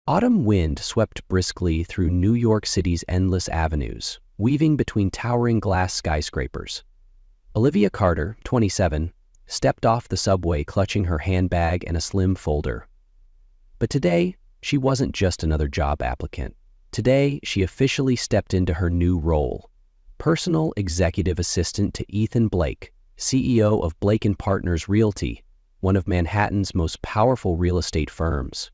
Autumn wind swept briskly through New York City's endless avenues, weaving between towering glass skyscrapers. Olivia Carter, 27, stepped off the subway clutching her handbag and a slim folder. But today, she wasn't just another job applicant. Today, she officially stepped into her new role: personal executive assistant to Ethan Blake, CEO of Blake & Partners Realty, one of Manhattan's most powerful real estate firms.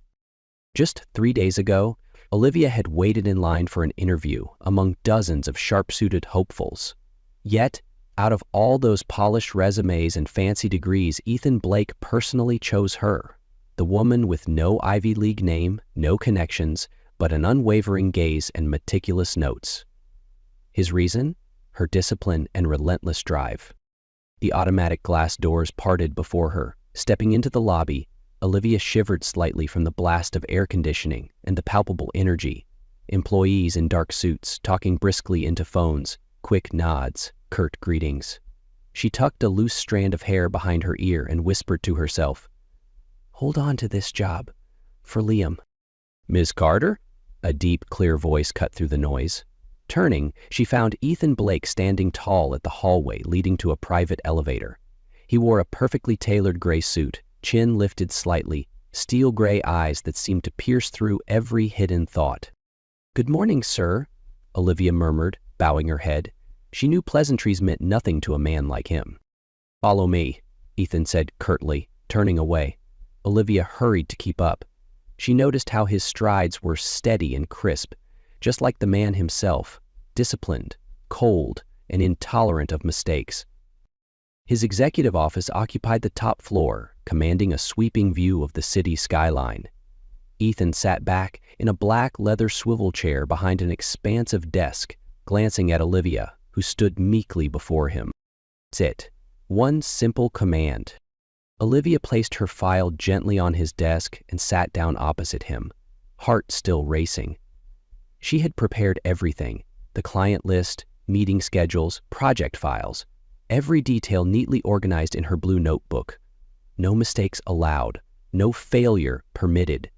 Just 3 days ago, Olivia had waited in line for an interview among dozens of sharp-suited hopefuls. Yet, out of all those polished resumes and fancy degrees, Ethan Blake personally chose her, the woman with no Ivy League name, no connections, but an unwavering gaze and meticulous notes. His reason? Her discipline and relentless drive. The automatic glass doors parted before her. Stepping into the lobby, Olivia shivered slightly from the blast of air conditioning and the palpable energy. Employees in dark suits talking briskly into phones, quick nods, curt greetings. She tucked a loose strand of hair behind her ear and whispered to herself, "Hold on to this job. For Liam." "Ms. Carter?" A deep, clear voice cut through the noise. Turning, she found Ethan Blake standing tall at the hallway leading to a private elevator. He wore a perfectly tailored gray suit, chin lifted slightly, steel gray eyes that seemed to pierce through every hidden thought. "Good morning, sir," Olivia murmured, bowing her head. She knew pleasantries meant nothing to a man like him. "Follow me," Ethan said curtly, turning away. Olivia hurried to keep up. She noticed how his strides were steady and crisp, just like the man himself, disciplined, cold, and intolerant of mistakes. His executive office occupied the top floor, commanding a sweeping view of the city skyline. Ethan sat back in a black leather swivel chair behind an expansive desk, glancing at Olivia, who stood meekly before him. "Sit." One simple command. Olivia placed her file gently on his desk and sat down opposite him, heart still racing. She had prepared everything: the client list, meeting schedules, project files, every detail neatly organized in her blue notebook. No mistakes allowed, no failure permitted.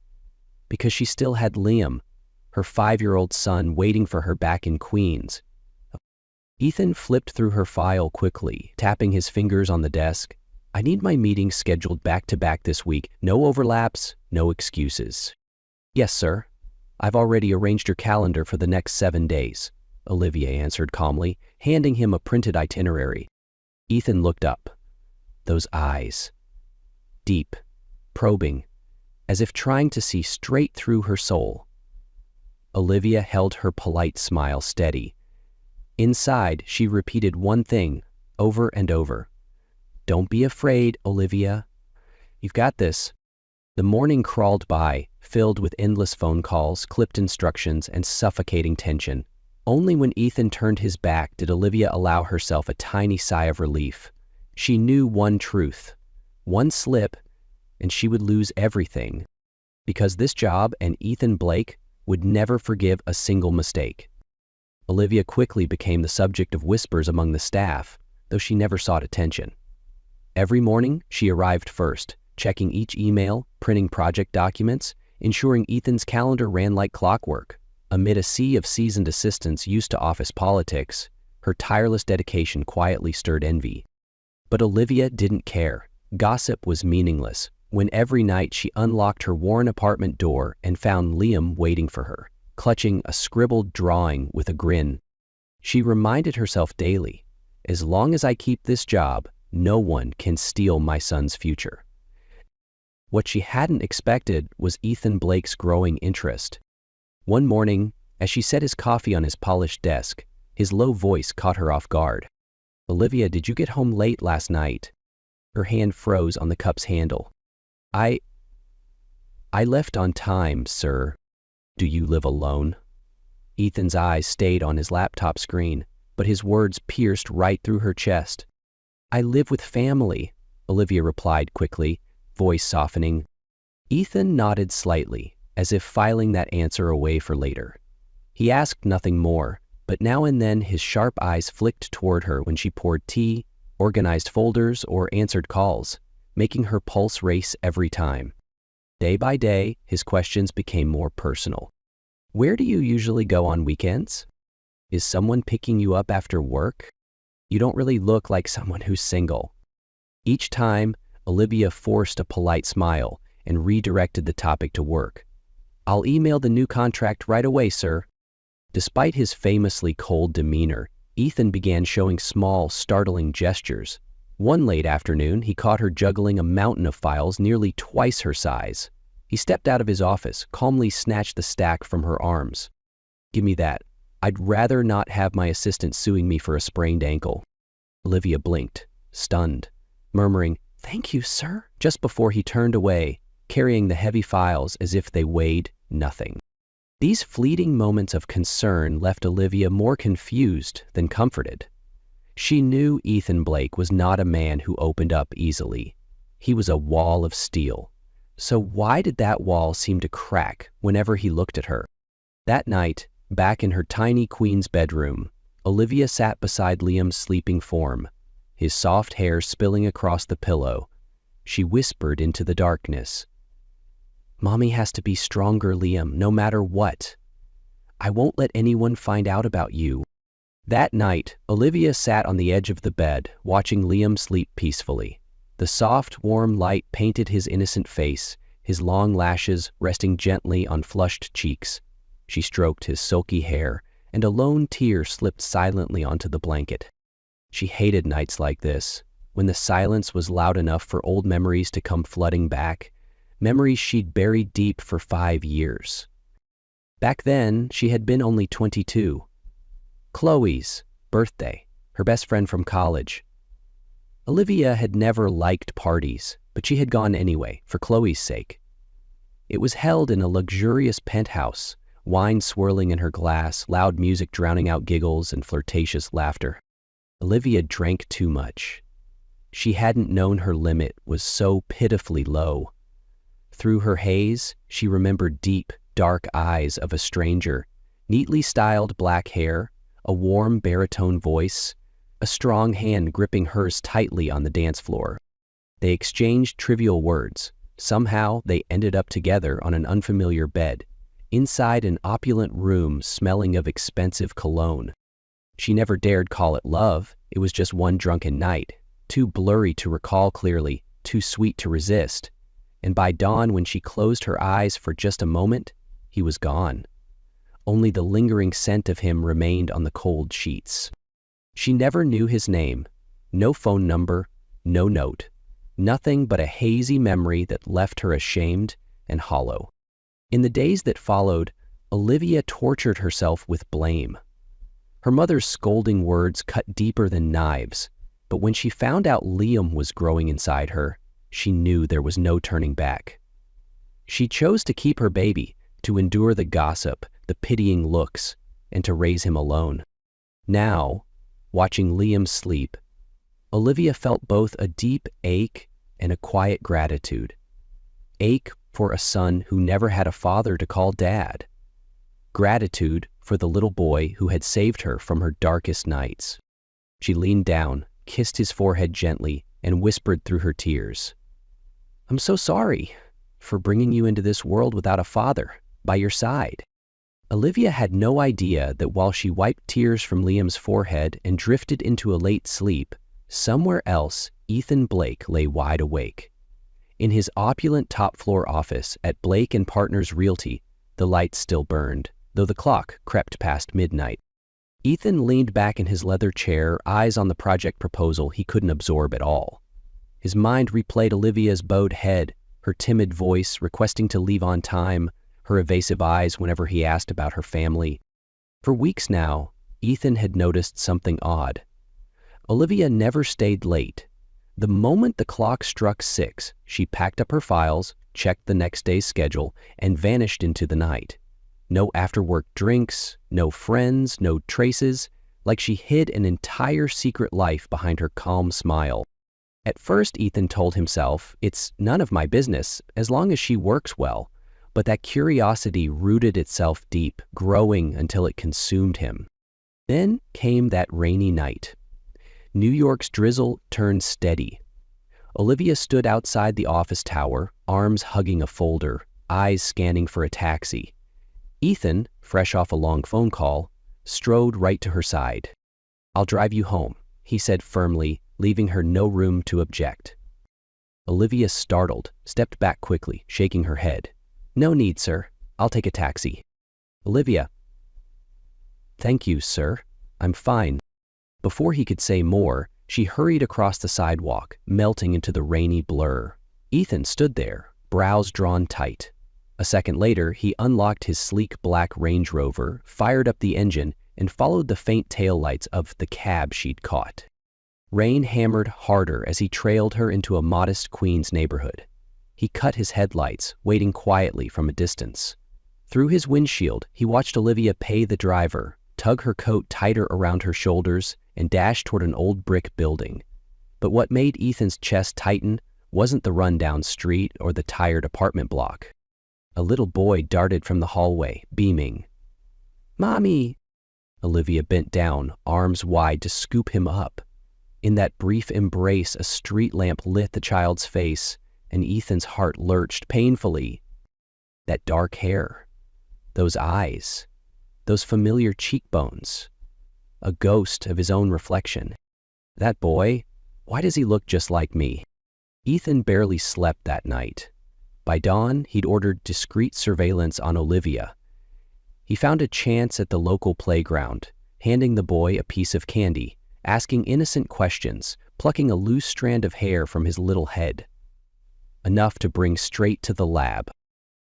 Because she still had Liam, her 5-year-old son, waiting for her back in Queens. Ethan flipped through her file quickly, tapping his fingers on the desk. "I need my meetings scheduled back-to-back this week. No overlaps, no excuses." "Yes, sir. I've already arranged your calendar for the next 7 days," Olivia answered calmly, handing him a printed itinerary. Ethan looked up. Those eyes. Deep, probing, as if trying to see straight through her soul. Olivia held her polite smile steady. Inside, she repeated one thing, over and over. "Don't be afraid, Olivia. You've got this." The morning crawled by, filled with endless phone calls, clipped instructions, and suffocating tension. Only when Ethan turned his back did Olivia allow herself a tiny sigh of relief. She knew one truth. One slip, and she would lose everything. Because this job and Ethan Blake would never forgive a single mistake. Olivia quickly became the subject of whispers among the staff, though she never sought attention. Every morning, she arrived first, checking each email, printing project documents, ensuring Ethan's calendar ran like clockwork. Amid a sea of seasoned assistants used to office politics, her tireless dedication quietly stirred envy. But Olivia didn't care. Gossip was meaningless when every night she unlocked her worn apartment door and found Liam waiting for her, clutching a scribbled drawing with a grin. She reminded herself daily, "As long as I keep this job, no one can steal my son's future." What she hadn't expected was Ethan Blake's growing interest. One morning, as she set his coffee on his polished desk, his low voice caught her off guard. "Olivia, did you get home late last night?" Her hand froze on the cup's handle. I left on time, sir." "Do you live alone?" Ethan's eyes stayed on his laptop screen, but his words pierced right through her chest. "I live with family," Olivia replied quickly, voice softening. Ethan nodded slightly, as if filing that answer away for later. He asked nothing more, but now and then his sharp eyes flicked toward her when she poured tea, organized folders, or answered calls, making her pulse race every time. Day by day, his questions became more personal. Where do you usually go on weekends? Is someone picking you up after work? You don't really look like someone who's single. Each time, Olivia forced a polite smile and redirected the topic to work. I'll email the new contract right away, sir. Despite his famously cold demeanor, Ethan began showing small, startling gestures. One late afternoon, he caught her juggling a mountain of files nearly twice her size. He stepped out of his office, calmly snatched the stack from her arms. Give me that. I'd rather not have my assistant suing me for a sprained ankle. Olivia blinked, stunned, murmuring, "Thank you, sir," just before he turned away, carrying the heavy files as if they weighed nothing. These fleeting moments of concern left Olivia more confused than comforted. She knew Ethan Blake was not a man who opened up easily. He was a wall of steel. So why did that wall seem to crack whenever he looked at her? That night, back in her tiny queen's bedroom, Olivia sat beside Liam's sleeping form, his soft hair spilling across the pillow. She whispered into the darkness, "Mommy has to be stronger, Liam, no matter what. I won't let anyone find out about you." That night, Olivia sat on the edge of the bed, watching Liam sleep peacefully. The soft, warm light painted his innocent face, his long lashes resting gently on flushed cheeks. She stroked his silky hair, and a lone tear slipped silently onto the blanket. She hated nights like this, when the silence was loud enough for old memories to come flooding back, memories she'd buried deep for 5 years. Back then, she had been only 22. Chloe's birthday, her best friend from college. Olivia had never liked parties, but she had gone anyway, for Chloe's sake. It was held in a luxurious penthouse, wine swirling in her glass, loud music drowning out giggles and flirtatious laughter. Olivia drank too much. She hadn't known her limit was so pitifully low. Through her haze, she remembered deep, dark eyes of a stranger, neatly styled black hair, a warm baritone voice, a strong hand gripping hers tightly on the dance floor. They exchanged trivial words. Somehow, they ended up together on an unfamiliar bed, inside an opulent room smelling of expensive cologne. She never dared call it love. It was just one drunken night, too blurry to recall clearly, too sweet to resist. And by dawn, when she closed her eyes for just a moment, he was gone. Only the lingering scent of him remained on the cold sheets. She never knew his name, no phone number, no note, nothing but a hazy memory that left her ashamed and hollow. In the days that followed, Olivia tortured herself with blame. Her mother's scolding words cut deeper than knives, but when she found out Liam was growing inside her, she knew there was no turning back. She chose to keep her baby, to endure the gossip, the pitying looks, and to raise him alone. Now, watching Liam sleep, Olivia felt both a deep ache and a quiet gratitude. Ache for a son who never had a father to call dad. Gratitude for the little boy who had saved her from her darkest nights. She leaned down, kissed his forehead gently, and whispered through her tears, "I'm so sorry for bringing you into this world without a father by your side." Olivia had no idea that while she wiped tears from Liam's forehead and drifted into a late sleep, somewhere else Ethan Blake lay wide awake. In his opulent top-floor office at Blake & Partners Realty, the lights still burned, though the clock crept past midnight. Ethan leaned back in his leather chair, eyes on the project proposal he couldn't absorb at all. His mind replayed Olivia's bowed head, her timid voice requesting to leave on time, her evasive eyes whenever he asked about her family. For weeks now, Ethan had noticed something odd. Olivia never stayed late. The moment the clock struck 6, she packed up her files, checked the next day's schedule, and vanished into the night. No after-work drinks, no friends, no traces, like she hid an entire secret life behind her calm smile. At first, Ethan told himself, it's none of my business as long as she works well. But that curiosity rooted itself deep, growing until it consumed him. Then came that rainy night. New York's drizzle turned steady. Olivia stood outside the office tower, arms hugging a folder, eyes scanning for a taxi. Ethan, fresh off a long phone call, strode right to her side. "I'll drive you home," he said firmly, leaving her no room to object. Olivia, startled, stepped back quickly, shaking her head. "No need, sir. I'll take a taxi." "Olivia." "Thank you, sir. I'm fine." Before he could say more, she hurried across the sidewalk, melting into the rainy blur. Ethan stood there, brows drawn tight. A second later, he unlocked his sleek black Range Rover, fired up the engine, and followed the faint taillights of the cab she'd caught. Rain hammered harder as he trailed her into a modest Queens neighborhood. He cut his headlights, waiting quietly from a distance. Through his windshield, he watched Olivia pay the driver, tug her coat tighter around her shoulders, and dash toward an old brick building. But what made Ethan's chest tighten wasn't the rundown street or the tired apartment block. A little boy darted from the hallway, beaming. "Mommy!" Olivia bent down, arms wide to scoop him up. In that brief embrace, a street lamp lit the child's face, and Ethan's heart lurched painfully. That dark hair, those eyes, those familiar cheekbones, a ghost of his own reflection. That boy, why does he look just like me? Ethan barely slept that night. By dawn, he'd ordered discreet surveillance on Olivia. He found a chance at the local playground, handing the boy a piece of candy, asking innocent questions, plucking a loose strand of hair from his little head. Enough to bring straight to the lab.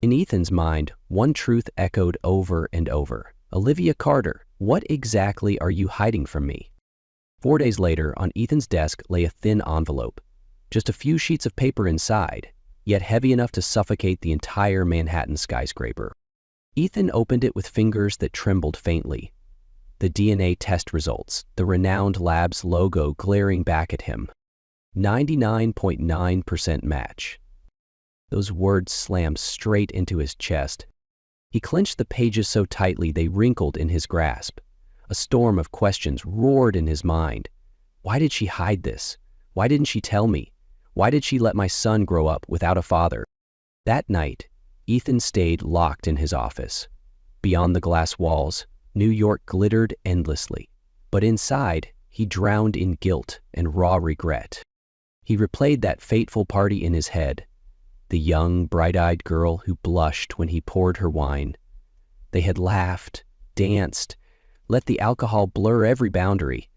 In Ethan's mind, one truth echoed over and over. "Olivia Carter, what exactly are you hiding from me?" 4 days later, on Ethan's desk lay a thin envelope, just a few sheets of paper inside, yet heavy enough to suffocate the entire Manhattan skyscraper. Ethan opened it with fingers that trembled faintly. The DNA test results, the renowned lab's logo glaring back at him. 99.9% match. Those words slammed straight into his chest. He clenched the pages so tightly they wrinkled in his grasp. A storm of questions roared in his mind. Why did she hide this? Why didn't she tell me? Why did she let my son grow up without a father? That night, Ethan stayed locked in his office. Beyond the glass walls, New York glittered endlessly. But inside, he drowned in guilt and raw regret. He replayed that fateful party in his head. The young, bright-eyed girl who blushed when he poured her wine. They had laughed, danced, let the alcohol blur every boundary.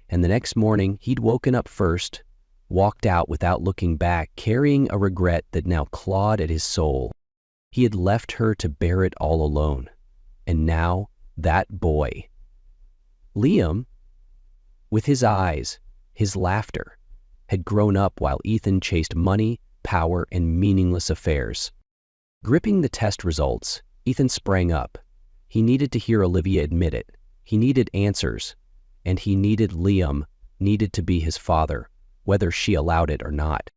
And the next morning, he'd woken up first, walked out without looking back, carrying a regret that now clawed at his soul. He had left her to bear it all alone. And now, that boy. Liam, with his eyes, his laughter, had grown up while Ethan chased money, power, and meaningless affairs. Gripping the test results, Ethan sprang up. He needed to hear Olivia admit it. He needed answers. And he needed Liam, needed to be his father, whether she allowed it or not.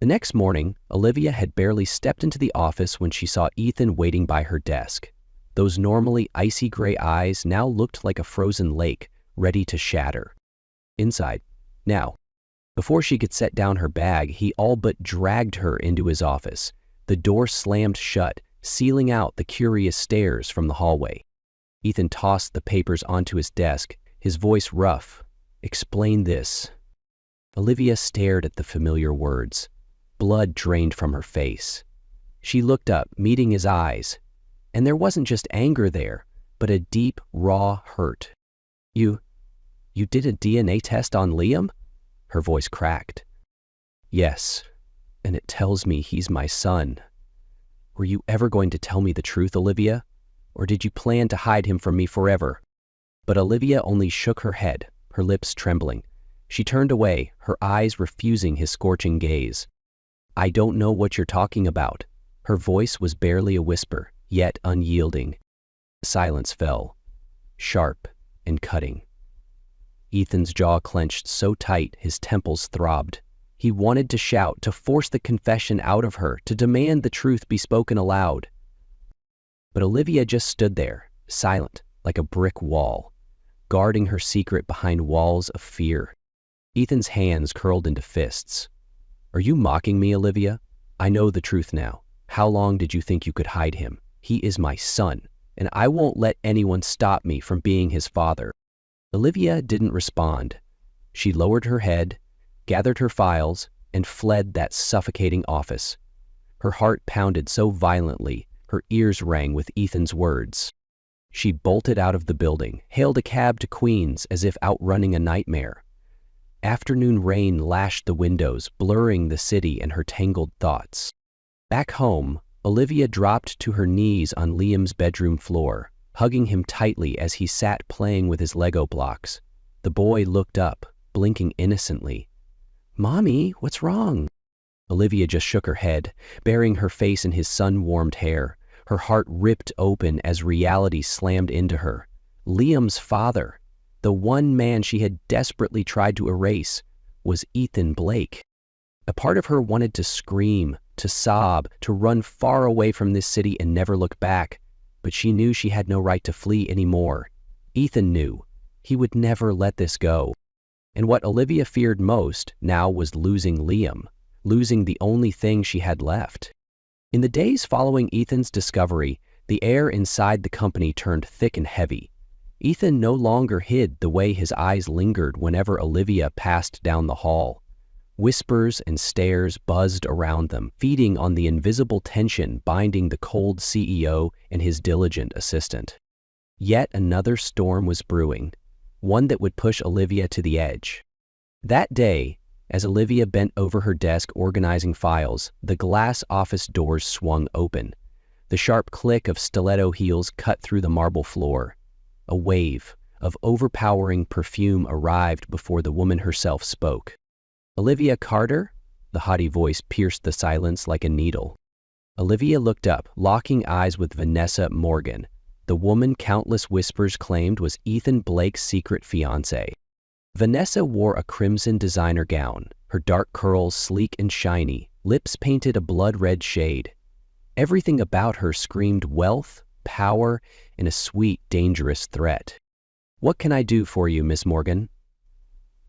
The next morning, Olivia had barely stepped into the office when she saw Ethan waiting by her desk. Those normally icy gray eyes now looked like a frozen lake, ready to shatter. Inside, now. Before she could set down her bag, he all but dragged her into his office. The door slammed shut, sealing out the curious stares from the hallway. Ethan tossed the papers onto his desk, his voice rough. "Explain this." Olivia stared at the familiar words. Blood drained from her face. She looked up, meeting his eyes. And there wasn't just anger there, but a deep, raw hurt. You did a DNA test on Liam?" Her voice cracked. "Yes, and it tells me he's my son. Were you ever going to tell me the truth, Olivia? Or did you plan to hide him from me forever?" But Olivia only shook her head, her lips trembling. She turned away, her eyes refusing his scorching gaze. "I don't know what you're talking about." Her voice was barely a whisper, yet unyielding. Silence fell, sharp and cutting. Ethan's jaw clenched so tight his temples throbbed. He wanted to shout, to force the confession out of her, to demand the truth be spoken aloud. But Olivia just stood there, silent, like a brick wall, guarding her secret behind walls of fear. Ethan's hands curled into fists. Are you mocking me, Olivia? I know the truth now. How long did you think you could hide him? He is my son, and I won't let anyone stop me from being his father. Olivia didn't respond. She lowered her head, gathered her files, and fled that suffocating office. Her heart pounded so violently, her ears rang with Ethan's words. She bolted out of the building, hailed a cab to Queens as if outrunning a nightmare. Afternoon rain lashed the windows, blurring the city and her tangled thoughts. Back home, Olivia dropped to her knees on Liam's bedroom floor, hugging him tightly as he sat playing with his Lego blocks. The boy looked up, blinking innocently. "Mommy, what's wrong?" Olivia just shook her head, burying her face in his sun-warmed hair. Her heart ripped open as reality slammed into her. Liam's father, the one man she had desperately tried to erase, was Ethan Blake. A part of her wanted to scream, to sob, to run far away from this city and never look back, but she knew she had no right to flee anymore. Ethan knew. He would never let this go. And what Olivia feared most now was losing Liam, losing the only thing she had left. In the days following Ethan's discovery, the air inside the company turned thick and heavy. Ethan no longer hid the way his eyes lingered whenever Olivia passed down the hall. Whispers and stares buzzed around them, feeding on the invisible tension binding the cold CEO and his diligent assistant. Yet another storm was brewing, one that would push Olivia to the edge. That day, as Olivia bent over her desk organizing files, the glass office doors swung open. The sharp click of stiletto heels cut through the marble floor. A wave of overpowering perfume arrived before the woman herself spoke. "Olivia Carter?" The haughty voice pierced the silence like a needle. Olivia looked up, locking eyes with Vanessa Morgan, the woman countless whispers claimed was Ethan Blake's secret fiancée. Vanessa wore a crimson designer gown, her dark curls sleek and shiny, lips painted a blood-red shade. Everything about her screamed wealth, power, and a sweet, dangerous threat. "What can I do for you, Miss Morgan?"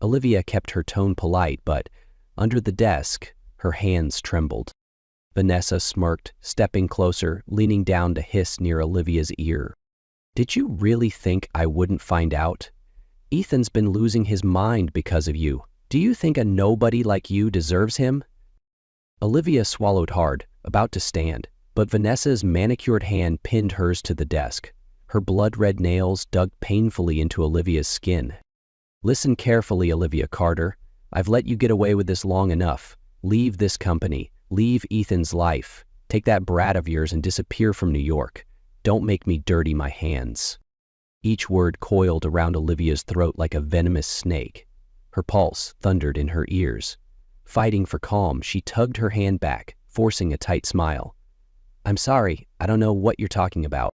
Olivia kept her tone polite, but under the desk, her hands trembled. Vanessa smirked, stepping closer, leaning down to hiss near Olivia's ear. "Did you really think I wouldn't find out? Ethan's been losing his mind because of you. Do you think a nobody like you deserves him?" Olivia swallowed hard, about to stand, but Vanessa's manicured hand pinned hers to the desk. Her blood-red nails dug painfully into Olivia's skin. "Listen carefully, Olivia Carter. I've let you get away with this long enough. Leave this company. Leave Ethan's life. Take that brat of yours and disappear from New York. Don't make me dirty my hands." Each word coiled around Olivia's throat like a venomous snake. Her pulse thundered in her ears. Fighting for calm, she tugged her hand back, forcing a tight smile. "I'm sorry, I don't know what you're talking about."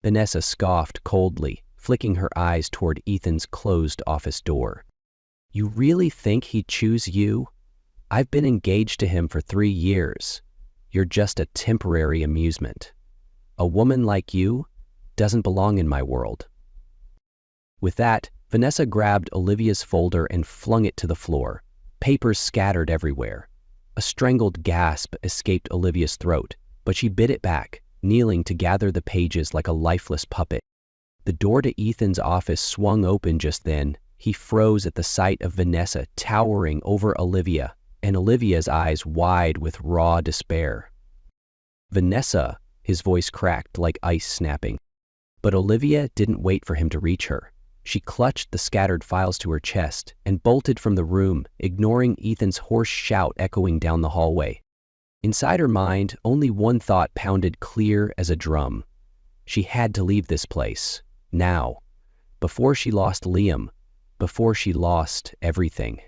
Vanessa scoffed coldly, flicking her eyes toward Ethan's closed office door. "You really think he'd choose you? I've been engaged to him for 3 years. You're just a temporary amusement. A woman like you doesn't belong in my world." With that, Vanessa grabbed Olivia's folder and flung it to the floor. Papers scattered everywhere. A strangled gasp escaped Olivia's throat, but she bit it back, kneeling to gather the pages like a lifeless puppet. The door to Ethan's office swung open just then. He froze at the sight of Vanessa towering over Olivia, and Olivia's eyes wide with raw despair. "Vanessa," his voice cracked like ice snapping. But Olivia didn't wait for him to reach her. She clutched the scattered files to her chest and bolted from the room, ignoring Ethan's hoarse shout echoing down the hallway. Inside her mind, only one thought pounded clear as a drum. She had to leave this place, now, before she lost Liam, before she lost everything.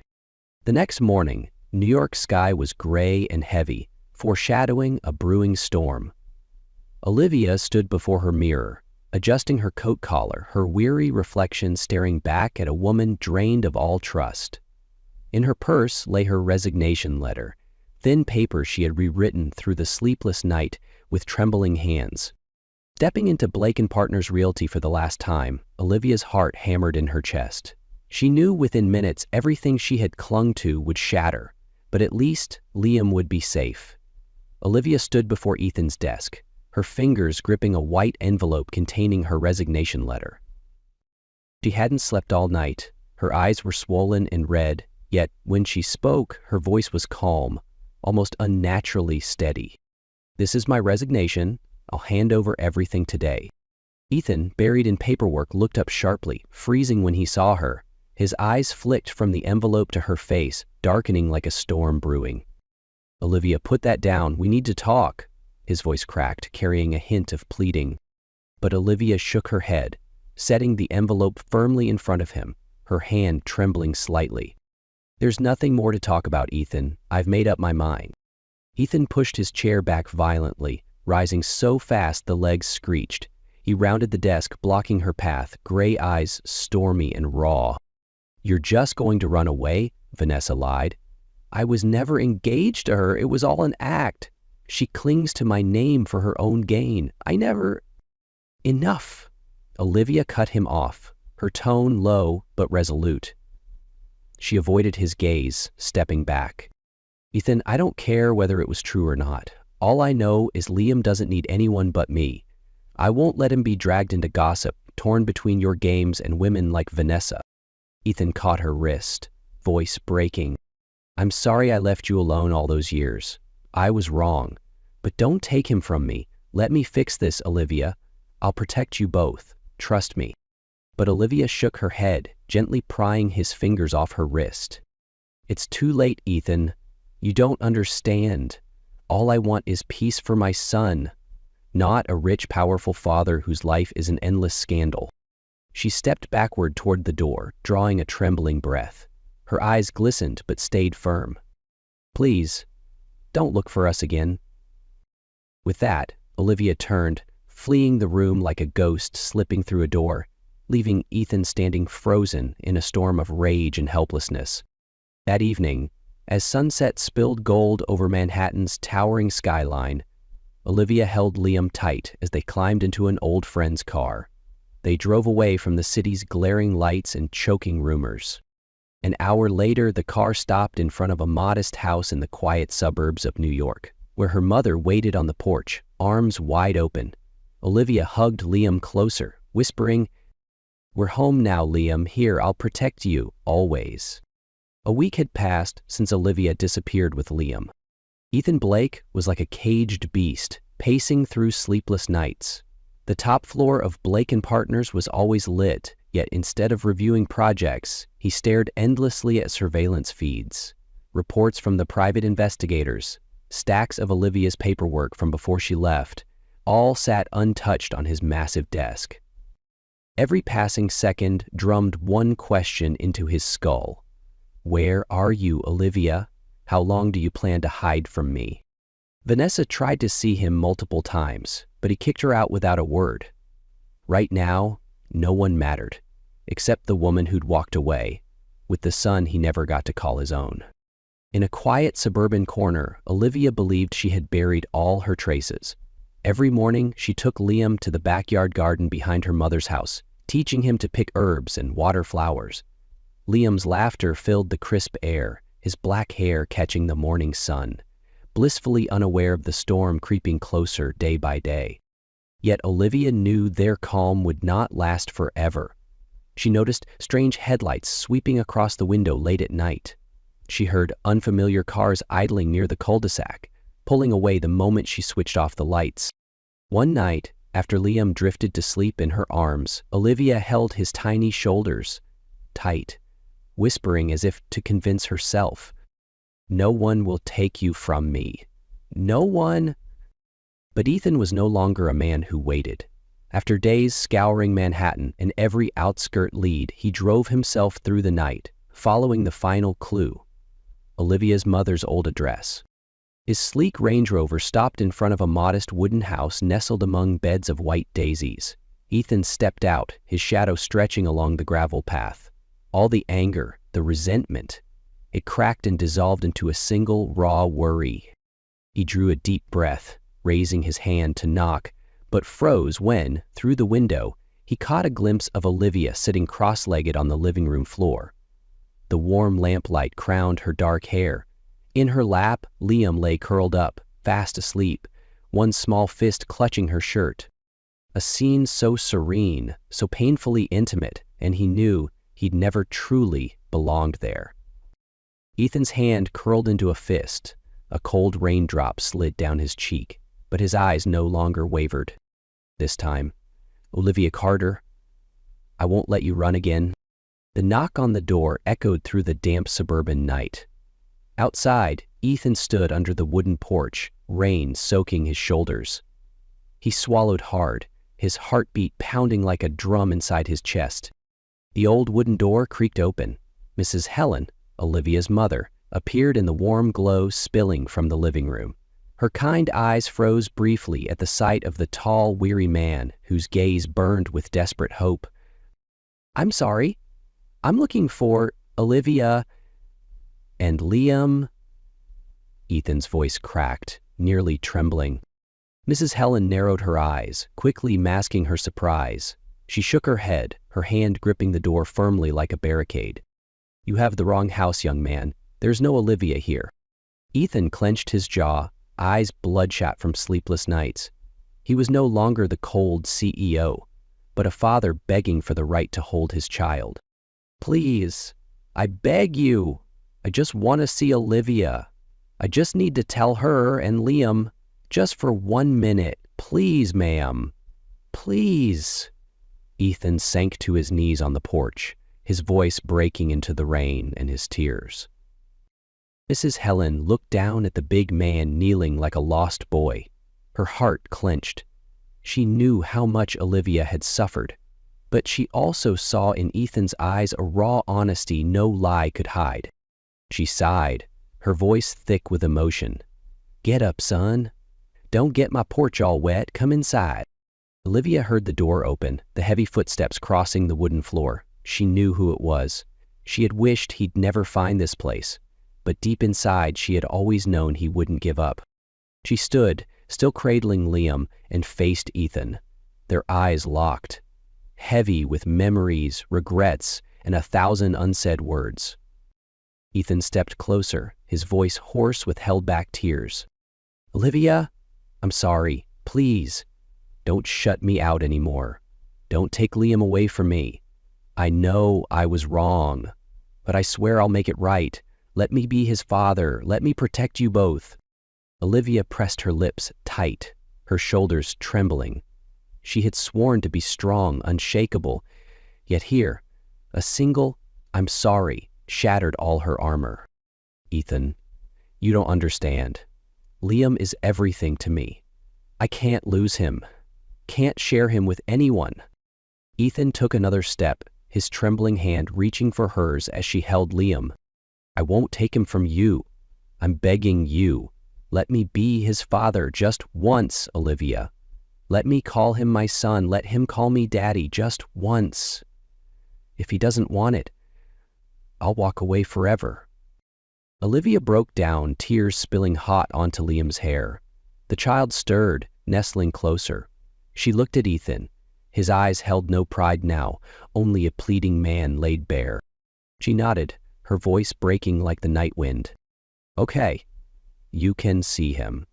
The next morning, New York's sky was gray and heavy, foreshadowing a brewing storm. Olivia stood before her mirror, adjusting her coat collar, her weary reflection staring back at a woman drained of all trust. In her purse lay her resignation letter, thin paper she had rewritten through the sleepless night with trembling hands. Stepping into Blake & Partners Realty for the last time, Olivia's heart hammered in her chest. She knew within minutes everything she had clung to would shatter, but at least Liam would be safe. Olivia stood before Ethan's desk, her fingers gripping a white envelope containing her resignation letter. She hadn't slept all night. Her eyes were swollen and red, yet when she spoke, her voice was calm, almost unnaturally steady. "This is my resignation. I'll hand over everything today." Ethan, buried in paperwork, looked up sharply, freezing when he saw her. His eyes flicked from the envelope to her face, darkening like a storm brewing. "Olivia, put that down. We need to talk." His voice cracked, carrying a hint of pleading. But Olivia shook her head, setting the envelope firmly in front of him, her hand trembling slightly. "There's nothing more to talk about, Ethan. I've made up my mind." Ethan pushed his chair back violently, rising so fast the legs screeched. He rounded the desk, blocking her path, gray eyes stormy and raw. "You're just going to run away?" Vanessa lied. "I was never engaged to her. It was all an act. She clings to my name for her own gain. I never—" "Enough!" Olivia cut him off, her tone low but resolute. She avoided his gaze, stepping back. "Ethan, I don't care whether it was true or not. All I know is Liam doesn't need anyone but me. I won't let him be dragged into gossip, torn between your games and women like Vanessa." Ethan caught her wrist, voice breaking. "I'm sorry I left you alone all those years. I was wrong. But don't take him from me. Let me fix this, Olivia. I'll protect you both. Trust me." But Olivia shook her head, gently prying his fingers off her wrist. "It's too late, Ethan. You don't understand. All I want is peace for my son, not a rich, powerful father whose life is an endless scandal." She stepped backward toward the door, drawing a trembling breath. Her eyes glistened but stayed firm. "Please, don't look for us again." With that, Olivia turned, fleeing the room like a ghost slipping through a door, leaving Ethan standing frozen in a storm of rage and helplessness. That evening, as sunset spilled gold over Manhattan's towering skyline, Olivia held Liam tight as they climbed into an old friend's car. They drove away from the city's glaring lights and choking rumors. An hour later, the car stopped in front of a modest house in the quiet suburbs of New York, where her mother waited on the porch, arms wide open. Olivia hugged Liam closer, whispering, "We're home now, Liam. Here, I'll protect you, always." A week had passed since Olivia disappeared with Liam. Ethan Blake was like a caged beast, pacing through sleepless nights. The top floor of Blake & Partners was always lit, yet instead of reviewing projects, he stared endlessly at surveillance feeds, reports from the private investigators, stacks of Olivia's paperwork from before she left, all sat untouched on his massive desk. Every passing second drummed one question into his skull. "Where are you, Olivia? How long do you plan to hide from me?" Vanessa tried to see him multiple times, but he kicked her out without a word. Right now, no one mattered, except the woman who'd walked away, with the son he never got to call his own. In a quiet suburban corner, Olivia believed she had buried all her traces. Every morning, she took Liam to the backyard garden behind her mother's house, teaching him to pick herbs and water flowers. Liam's laughter filled the crisp air, his black hair catching the morning sun, blissfully unaware of the storm creeping closer day by day. Yet Olivia knew their calm would not last forever. She noticed strange headlights sweeping across the window late at night. She heard unfamiliar cars idling near the cul-de-sac, pulling away the moment she switched off the lights. One night, after Liam drifted to sleep in her arms, Olivia held his tiny shoulders tight, whispering as if to convince herself, "No one will take you from me. No one." But Ethan was no longer a man who waited. After days scouring Manhattan and every outskirt lead, he drove himself through the night, following the final clue, Olivia's mother's old address. His sleek Range Rover stopped in front of a modest wooden house nestled among beds of white daisies. Ethan stepped out, his shadow stretching along the gravel path. All the anger, the resentment, it cracked and dissolved into a single raw worry. He drew a deep breath, raising his hand to knock, but froze when, through the window, he caught a glimpse of Olivia sitting cross-legged on the living room floor. The warm lamplight crowned her dark hair, In her lap, Liam lay curled up, fast asleep, one small fist clutching her shirt. A scene so serene, so painfully intimate, and he knew he'd never truly belonged there. Ethan's hand curled into a fist. A cold raindrop slid down his cheek, but his eyes no longer wavered. This time, "Olivia Carter, I won't let you run again." The knock on the door echoed through the damp suburban night. Outside, Ethan stood under the wooden porch, rain soaking his shoulders. He swallowed hard, his heartbeat pounding like a drum inside his chest. The old wooden door creaked open. Mrs. Helen, Olivia's mother, appeared in the warm glow spilling from the living room. Her kind eyes froze briefly at the sight of the tall, weary man whose gaze burned with desperate hope. "I'm sorry. I'm looking for Olivia and Liam." Ethan's voice cracked, nearly trembling. Mrs. Helen narrowed her eyes, quickly masking her surprise. She shook her head, her hand gripping the door firmly like a barricade. "You have the wrong house, young man. There's no Olivia here." Ethan clenched his jaw, eyes bloodshot from sleepless nights. He was no longer the cold CEO, but a father begging for the right to hold his child. "Please, I beg you. I just want to see Olivia. I just need to tell her and Liam, just for 1 minute. Please, ma'am. Please." Ethan sank to his knees on the porch, his voice breaking into the rain and his tears. Mrs. Helen looked down at the big man kneeling like a lost boy. Her heart clenched. She knew how much Olivia had suffered, but she also saw in Ethan's eyes a raw honesty no lie could hide. She sighed, her voice thick with emotion. "Get up, son. Don't get my porch all wet. Come inside." Olivia heard the door open, the heavy footsteps crossing the wooden floor. She knew who it was. She had wished he'd never find this place, but deep inside she had always known he wouldn't give up. She stood, still cradling Liam, and faced Ethan. Their eyes locked, heavy with memories, regrets, and 1,000 unsaid words. Ethan stepped closer, his voice hoarse with held-back tears. "Olivia, I'm sorry. Please, don't shut me out anymore. Don't take Liam away from me. I know I was wrong, but I swear I'll make it right. Let me be his father. Let me protect you both." Olivia pressed her lips tight, her shoulders trembling. She had sworn to be strong, unshakable, yet here, a single "I'm sorry" shattered all her armor. "Ethan, you don't understand. Liam is everything to me. I can't lose him. Can't share him with anyone." Ethan took another step, his trembling hand reaching for hers as she held Liam. "I won't take him from you. I'm begging you. Let me be his father just once, Olivia. Let me call him my son. Let him call me daddy just once. If he doesn't want it, I'll walk away forever." Olivia broke down, tears spilling hot onto Liam's hair. The child stirred, nestling closer. She looked at Ethan. His eyes held no pride now, only a pleading man laid bare. She nodded, her voice breaking like the night wind. "Okay, you can see him."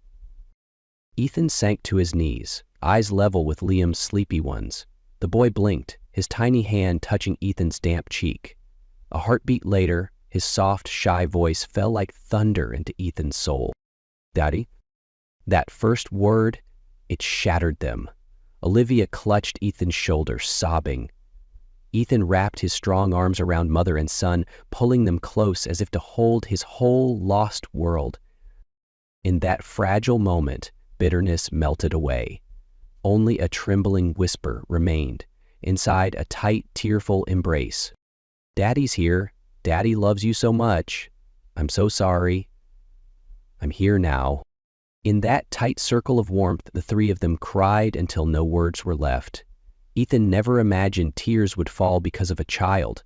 Ethan sank to his knees, eyes level with Liam's sleepy ones. The boy blinked, his tiny hand touching Ethan's damp cheek. A heartbeat later, his soft, shy voice fell like thunder into Ethan's soul. "Daddy?" That first word, it shattered them. Olivia clutched Ethan's shoulder, sobbing. Ethan wrapped his strong arms around mother and son, pulling them close as if to hold his whole lost world. In that fragile moment, bitterness melted away. Only a trembling whisper remained, inside a tight, tearful embrace. "Daddy's here. Daddy loves you so much. I'm so sorry. I'm here now." In that tight circle of warmth, the three of them cried until no words were left. Ethan never imagined tears would fall because of a child,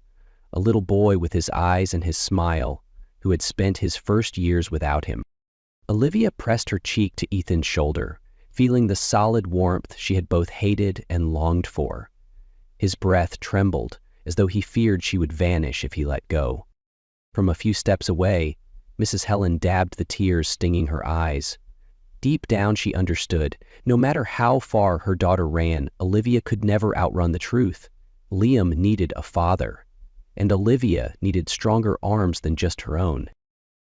a little boy with his eyes and his smile, who had spent his first years without him. Olivia pressed her cheek to Ethan's shoulder, feeling the solid warmth she had both hated and longed for. His breath trembled, as though he feared she would vanish if he let go. From a few steps away, Mrs. Helen dabbed the tears stinging her eyes. Deep down she understood. No matter how far her daughter ran, Olivia could never outrun the truth. Liam needed a father, and Olivia needed stronger arms than just her own.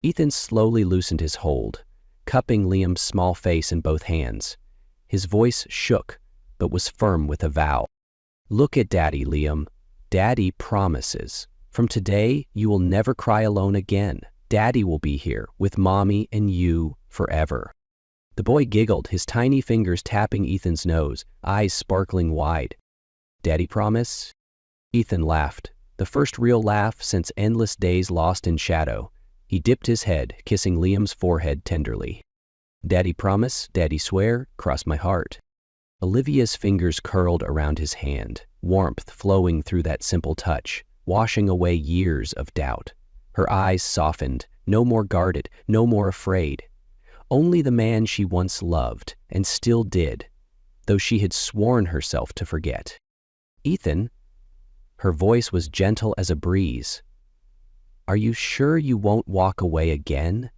Ethan slowly loosened his hold, cupping Liam's small face in both hands. His voice shook, but was firm with a vow. "Look at Daddy, Liam. Daddy promises. From today, you will never cry alone again. Daddy will be here with Mommy and you forever." The boy giggled, his tiny fingers tapping Ethan's nose, eyes sparkling wide. "Daddy promise?" Ethan laughed, the first real laugh since endless days lost in shadow. He dipped his head, kissing Liam's forehead tenderly. "Daddy promise, Daddy swear, cross my heart." Olivia's fingers curled around his hand, warmth flowing through that simple touch, washing away years of doubt. Her eyes softened, no more guarded, no more afraid. Only the man she once loved, and still did, though she had sworn herself to forget. "Ethan," her voice was gentle as a breeze, "are you sure you won't walk away again?"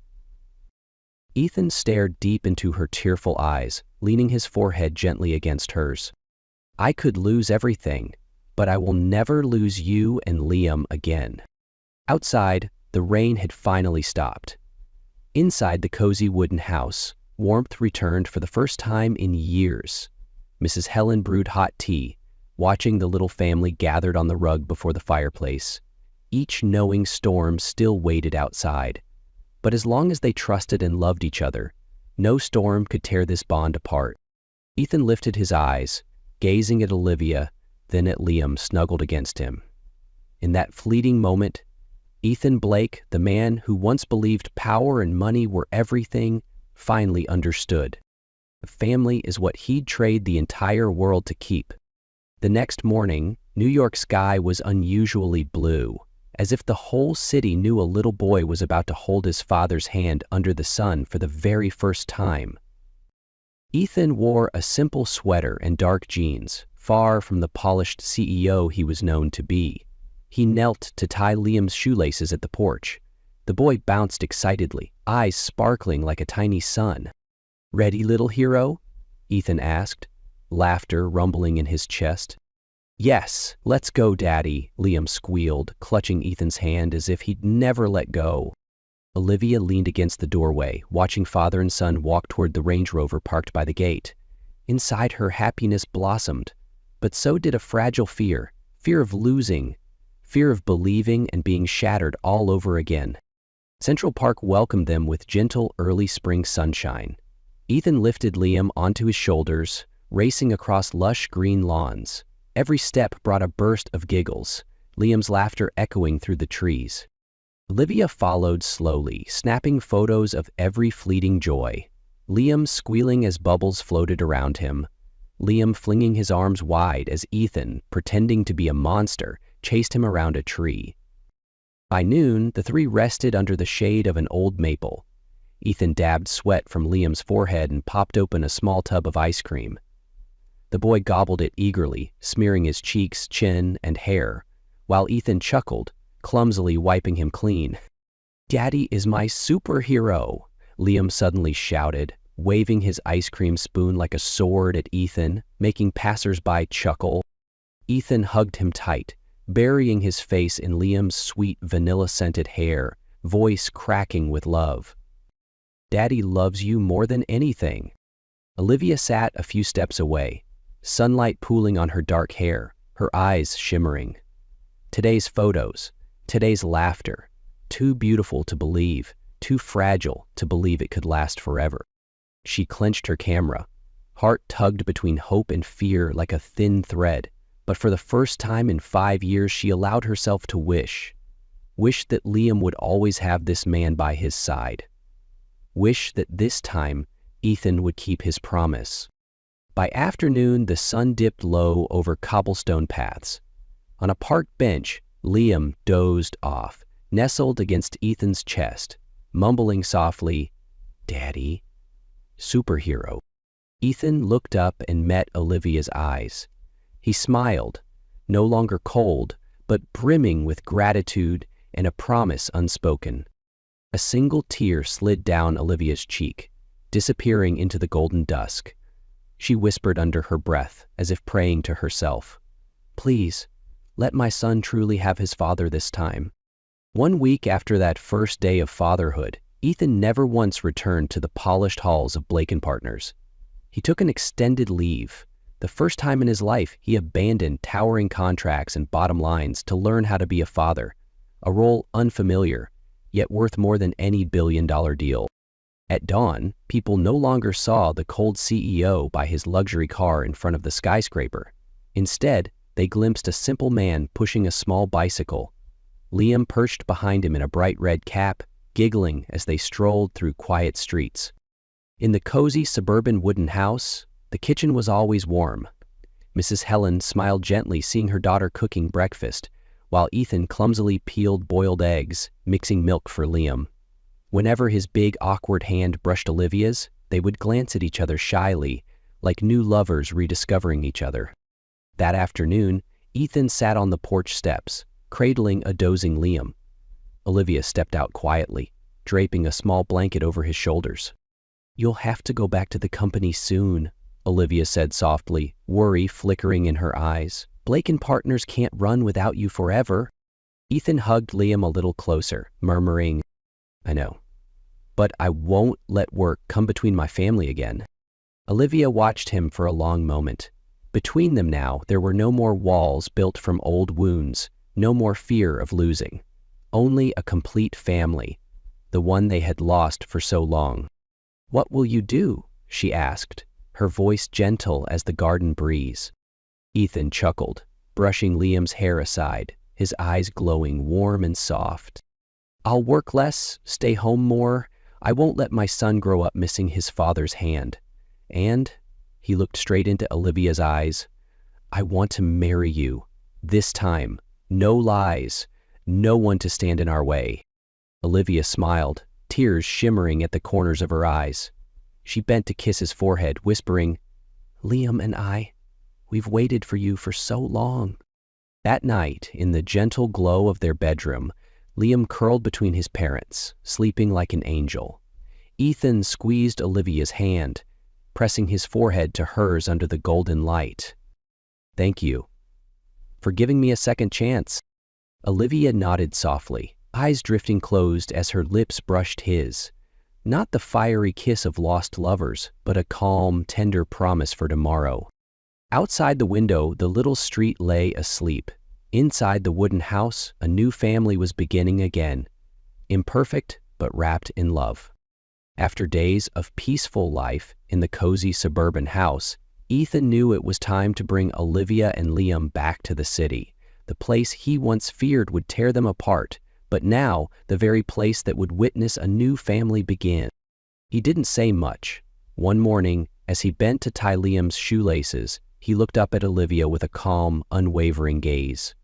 Ethan stared deep into her tearful eyes, leaning his forehead gently against hers. "I could lose everything, but I will never lose you and Liam again." Outside, the rain had finally stopped. Inside the cozy wooden house, warmth returned for the first time in years. Mrs. Helen brewed hot tea, watching the little family gathered on the rug before the fireplace. Each knowing storm still waited outside. But as long as they trusted and loved each other, no storm could tear this bond apart. Ethan lifted his eyes, gazing at Olivia, then at Liam snuggled against him. In that fleeting moment, Ethan Blake, the man who once believed power and money were everything, finally understood. Family is what he'd trade the entire world to keep. The next morning, New York sky was unusually blue, as if the whole city knew a little boy was about to hold his father's hand under the sun for the very first time. Ethan wore a simple sweater and dark jeans, far from the polished CEO he was known to be. He knelt to tie Liam's shoelaces at the porch. The boy bounced excitedly, eyes sparkling like a tiny sun. "Ready, little hero?" Ethan asked, laughter rumbling in his chest. "Yes, let's go, Daddy," Liam squealed, clutching Ethan's hand as if he'd never let go. Olivia leaned against the doorway, watching father and son walk toward the Range Rover parked by the gate. Inside her, happiness blossomed, but so did a fragile fear of losing, fear of believing and being shattered all over again. Central Park welcomed them with gentle early spring sunshine. Ethan lifted Liam onto his shoulders, racing across lush green lawns. Every step brought a burst of giggles, Liam's laughter echoing through the trees. Olivia followed slowly, snapping photos of every fleeting joy. Liam squealing as bubbles floated around him. Liam flinging his arms wide as Ethan, pretending to be a monster, chased him around a tree. By noon, the three rested under the shade of an old maple. Ethan dabbed sweat from Liam's forehead and popped open a small tub of ice cream. The boy gobbled it eagerly, smearing his cheeks, chin, and hair, while Ethan chuckled, clumsily wiping him clean. "Daddy is my superhero," Liam suddenly shouted, waving his ice cream spoon like a sword at Ethan, making passers-by chuckle. Ethan hugged him tight, burying his face in Liam's sweet vanilla-scented hair, voice cracking with love. "Daddy loves you more than anything." Olivia sat a few steps away, sunlight pooling on her dark hair, her eyes shimmering. Today's photos, today's laughter, too beautiful to believe, too fragile to believe it could last forever. She clenched her camera, heart tugged between hope and fear like a thin thread, but for the first time in 5 years she allowed herself to wish that Liam would always have this man by his side. Wish that this time Ethan would keep his promise. By afternoon, the sun dipped low over cobblestone paths. On a park bench, Liam dozed off, nestled against Ethan's chest, mumbling softly, "Daddy, superhero." Ethan looked up and met Olivia's eyes. He smiled, no longer cold, but brimming with gratitude and a promise unspoken. A single tear slid down Olivia's cheek, disappearing into the golden dusk. She whispered under her breath, as if praying to herself, "Please, let my son truly have his father this time." 1 week after that first day of fatherhood, Ethan never once returned to the polished halls of Blake & Partners. He took an extended leave. The first time in his life, he abandoned towering contracts and bottom lines to learn how to be a father, a role unfamiliar, yet worth more than any billion-dollar deal. At dawn, people no longer saw the cold CEO by his luxury car in front of the skyscraper. Instead, they glimpsed a simple man pushing a small bicycle. Liam perched behind him in a bright red cap, giggling as they strolled through quiet streets. In the cozy suburban wooden house, the kitchen was always warm. Mrs. Helen smiled gently seeing her daughter cooking breakfast, while Ethan clumsily peeled boiled eggs, mixing milk for Liam. Whenever his big, awkward hand brushed Olivia's, they would glance at each other shyly, like new lovers rediscovering each other. That afternoon, Ethan sat on the porch steps, cradling a dozing Liam. Olivia stepped out quietly, draping a small blanket over his shoulders. "You'll have to go back to the company soon," Olivia said softly, worry flickering in her eyes. "Blake & Partners can't run without you forever." Ethan hugged Liam a little closer, murmuring, "I know, but I won't let work come between my family again." Olivia watched him for a long moment. Between them now, there were no more walls built from old wounds, no more fear of losing. Only a complete family, the one they had lost for so long. "What will you do?" she asked, her voice gentle as the garden breeze. Ethan chuckled, brushing Liam's hair aside, his eyes glowing warm and soft. "I'll work less, stay home more. I won't let my son grow up missing his father's hand. And," he looked straight into Olivia's eyes, "I want to marry you. This time. No lies. No one to stand in our way." Olivia smiled, tears shimmering at the corners of her eyes. She bent to kiss his forehead, whispering, "Liam and we've waited for you for so long." That night, in the gentle glow of their bedroom, Liam curled between his parents, sleeping like an angel. Ethan squeezed Olivia's hand, pressing his forehead to hers under the golden light. "Thank you for giving me a second chance." Olivia nodded softly, eyes drifting closed as her lips brushed his. Not the fiery kiss of lost lovers, but a calm, tender promise for tomorrow. Outside the window, the little street lay asleep. Inside the wooden house, a new family was beginning again. Imperfect, but wrapped in love. After days of peaceful life in the cozy suburban house, Ethan knew it was time to bring Olivia and Liam back to the city, the place he once feared would tear them apart, but now the very place that would witness a new family begin. He didn't say much. One morning, as he bent to tie Liam's shoelaces, he looked up at Olivia with a calm, unwavering gaze.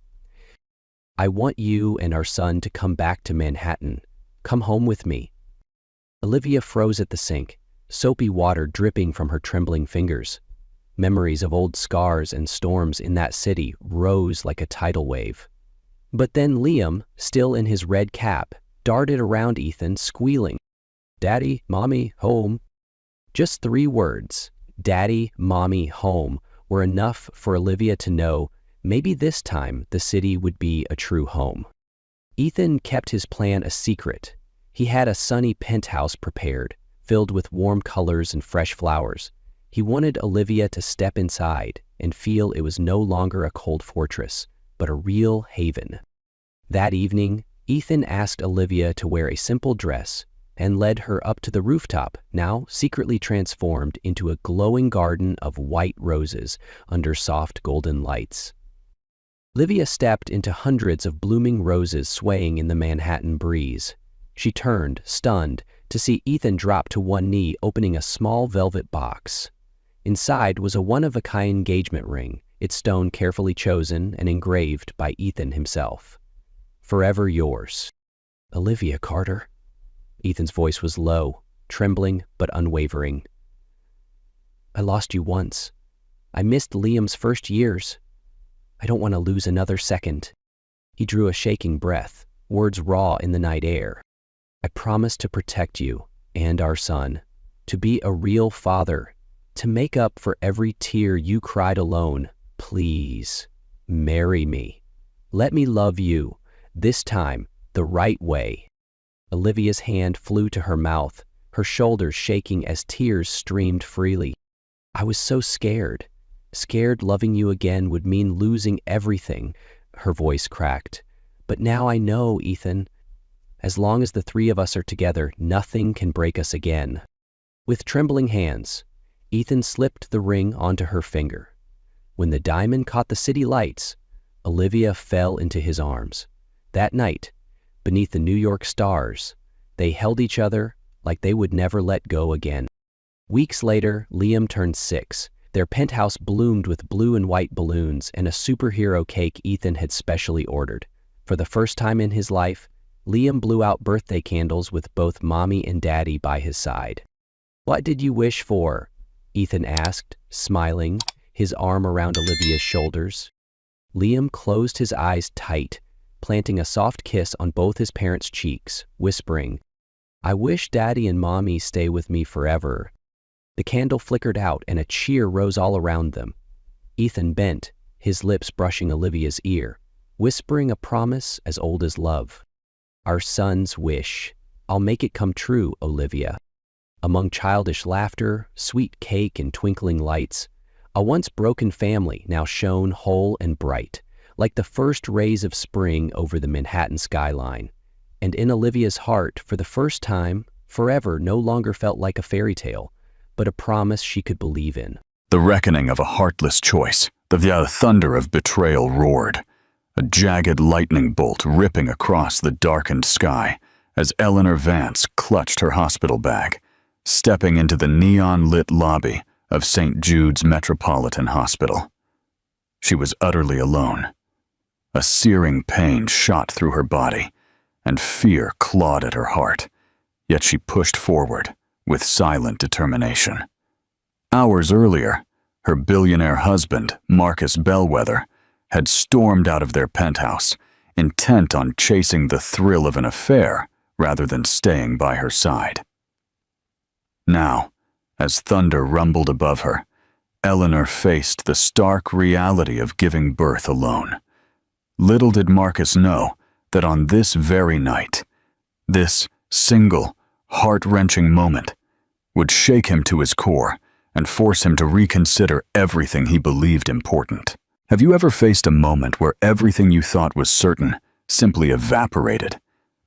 "I want you and our son to come back to Manhattan. Come home with me." Olivia froze at the sink, soapy water dripping from her trembling fingers. Memories of old scars and storms in that city rose like a tidal wave. But then Liam, still in his red cap, darted around Ethan, squealing, "Daddy, Mommy, home." Just 3 words, "Daddy, Mommy, home," were enough for Olivia to know maybe this time the city would be a true home. Ethan kept his plan a secret. He had a sunny penthouse prepared, filled with warm colors and fresh flowers. He wanted Olivia to step inside and feel it was no longer a cold fortress, but a real haven. That evening, Ethan asked Olivia to wear a simple dress and led her up to the rooftop, now secretly transformed into a glowing garden of white roses under soft golden lights. Olivia stepped into hundreds of blooming roses swaying in the Manhattan breeze. She turned, stunned, to see Ethan drop to one knee, opening a small velvet box. Inside was a one-of-a-kind engagement ring, its stone carefully chosen and engraved by Ethan himself. "Forever yours, Olivia Carter." Ethan's voice was low, trembling but unwavering. "I lost you once. I missed Liam's first years. I don't want to lose another second." He drew a shaking breath, words raw in the night air. I promise to protect you and our son, to be a real father, to make up for every tear you cried alone. Please, marry me. Let me love you, this time, the right way." Olivia's hand flew to her mouth, her shoulders shaking as tears streamed freely. "I was so scared. Scared loving you again would mean losing everything," her voice cracked. "But now I know, Ethan. As long as the three of us are together, nothing can break us again." With trembling hands, Ethan slipped the ring onto her finger. When the diamond caught the city lights, Olivia fell into his arms. That night, beneath the New York stars, they held each other like they would never let go again. Weeks later, Liam turned 6. Their penthouse bloomed with blue and white balloons and a superhero cake Ethan had specially ordered. For the first time in his life, Liam blew out birthday candles with both Mommy and Daddy by his side. "What did you wish for?" Ethan asked, smiling, his arm around Olivia's shoulders. Liam closed his eyes tight, planting a soft kiss on both his parents' cheeks, whispering, "I wish Daddy and Mommy stay with me forever." The candle flickered out and a cheer rose all around them. Ethan bent, his lips brushing Olivia's ear, whispering a promise as old as love. "Our son's wish. I'll make it come true, Olivia." Among childish laughter, sweet cake, and twinkling lights, a once broken family now shone whole and bright, like the first rays of spring over the Manhattan skyline. And in Olivia's heart, for the first time, forever no longer felt like a fairy tale, but a promise she could believe in. The reckoning of a heartless choice, the thunder of betrayal roared, a jagged lightning bolt ripping across the darkened sky as Eleanor Vance clutched her hospital bag, stepping into the neon-lit lobby of St. Jude's Metropolitan Hospital. She was utterly alone. A searing pain shot through her body, and fear clawed at her heart, yet she pushed forward with silent determination. Hours earlier, her billionaire husband, Marcus Bellwether, had stormed out of their penthouse, intent on chasing the thrill of an affair rather than staying by her side. Now, as thunder rumbled above her, Eleanor faced the stark reality of giving birth alone. Little did Marcus know that on this very night, this single, heart-wrenching moment would shake him to his core and force him to reconsider everything he believed important. Have you ever faced a moment where everything you thought was certain simply evaporated,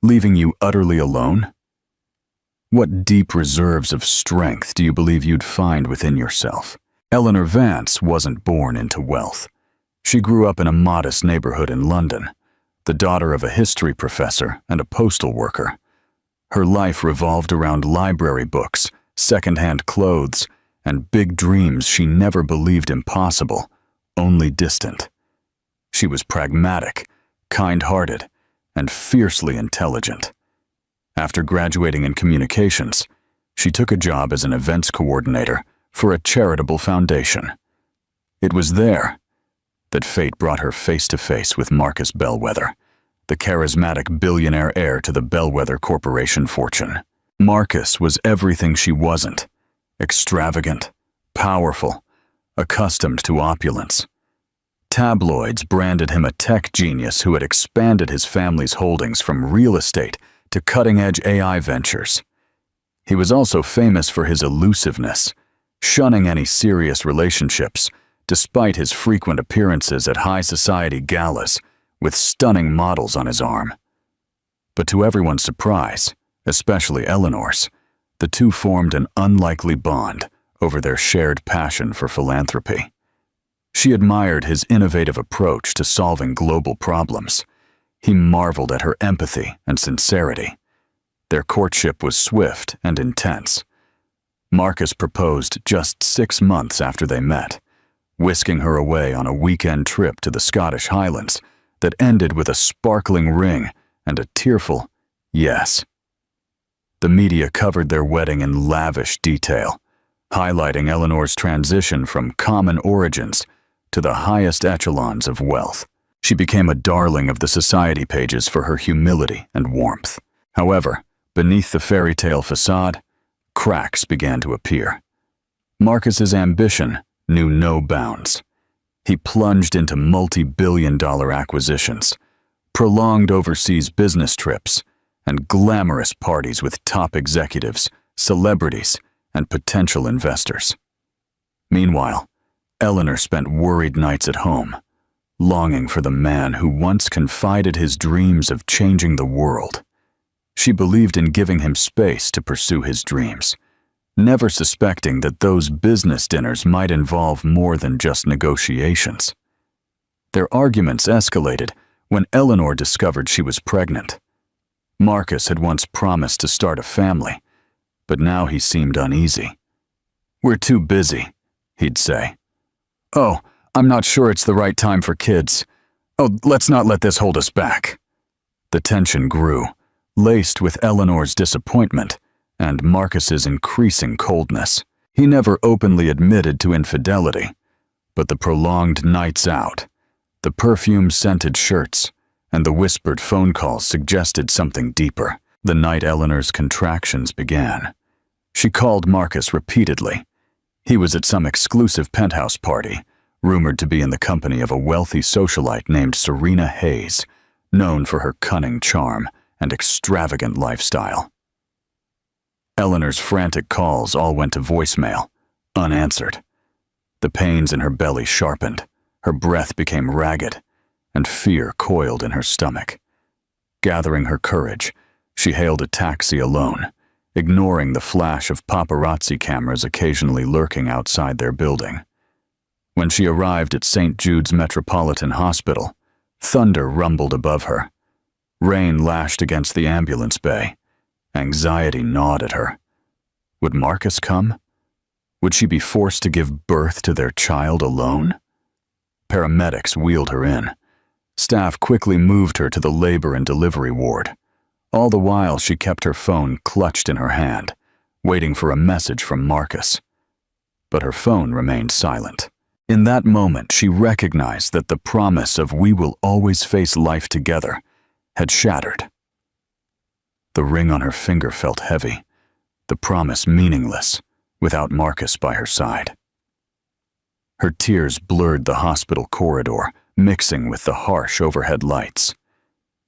leaving you utterly alone? What deep reserves of strength do you believe you'd find within yourself? Eleanor Vance wasn't born into wealth. She grew up in a modest neighborhood in London, the daughter of a history professor and a postal worker. Her life revolved around library books, second-hand clothes, and big dreams she never believed impossible, only distant. She was pragmatic, kind-hearted, and fiercely intelligent. After graduating in communications, she took a job as an events coordinator for a charitable foundation. It was there that fate brought her face-to-face with Marcus Bellwether, the charismatic billionaire heir to the Bellwether Corporation fortune. Marcus was everything she wasn't: extravagant, powerful, accustomed to opulence. Tabloids branded him a tech genius who had expanded his family's holdings from real estate to cutting-edge AI ventures. He was also famous for his elusiveness, shunning any serious relationships, despite his frequent appearances at high society galas with stunning models on his arm. But to everyone's surprise, especially Eleanor's, the two formed an unlikely bond over their shared passion for philanthropy. She admired his innovative approach to solving global problems. He marveled at her empathy and sincerity. Their courtship was swift and intense. Marcus proposed just 6 months after they met, whisking her away on a weekend trip to the Scottish Highlands that ended with a sparkling ring and a tearful yes. The media covered their wedding in lavish detail, highlighting Eleanor's transition from common origins to the highest echelons of wealth. She became a darling of the society pages for her humility and warmth. However, Beneath the fairy tale facade, cracks began to appear. Marcus's ambition knew no bounds. He plunged into multi-billion-dollar acquisitions, prolonged overseas business trips, and glamorous parties with top executives, celebrities, and potential investors. Meanwhile, Eleanor spent worried nights at home, longing for the man who once confided his dreams of changing the world. She believed in giving him space to pursue his dreams, never suspecting that those business dinners might involve more than just negotiations. Their arguments escalated when Eleanor discovered she was pregnant. Marcus had once promised to start a family, but now he seemed uneasy. "We're too busy," he'd say. "Oh, I'm not sure it's the right time for kids. Oh, let's not let this hold us back." The tension grew, laced with Eleanor's disappointment and Marcus's increasing coldness. He never openly admitted to infidelity, but the prolonged nights out, the perfume-scented shirts, and the whispered phone calls suggested something deeper. The night Eleanor's contractions began, she called Marcus repeatedly. He was at some exclusive penthouse party, rumored to be in the company of a wealthy socialite named Serena Hayes, known for her cunning charm and extravagant lifestyle. Eleanor's frantic calls all went to voicemail, unanswered. The pains in her belly sharpened, her breath became ragged, and fear coiled in her stomach. Gathering her courage, she hailed a taxi alone, ignoring the flash of paparazzi cameras occasionally lurking outside their building. When she arrived at St. Jude's Metropolitan Hospital, thunder rumbled above her. Rain lashed against the ambulance bay. Anxiety gnawed at her. Would Marcus come? Would she be forced to give birth to their child alone? Paramedics wheeled her in. Staff quickly moved her to the labor and delivery ward. All the while, she kept her phone clutched in her hand, waiting for a message from Marcus. But her phone remained silent. In that moment, she recognized that the promise of "we will always face life together" had shattered. The ring on her finger felt heavy, the promise meaningless without Marcus by her side. Her tears blurred the hospital corridor, mixing with the harsh overhead lights.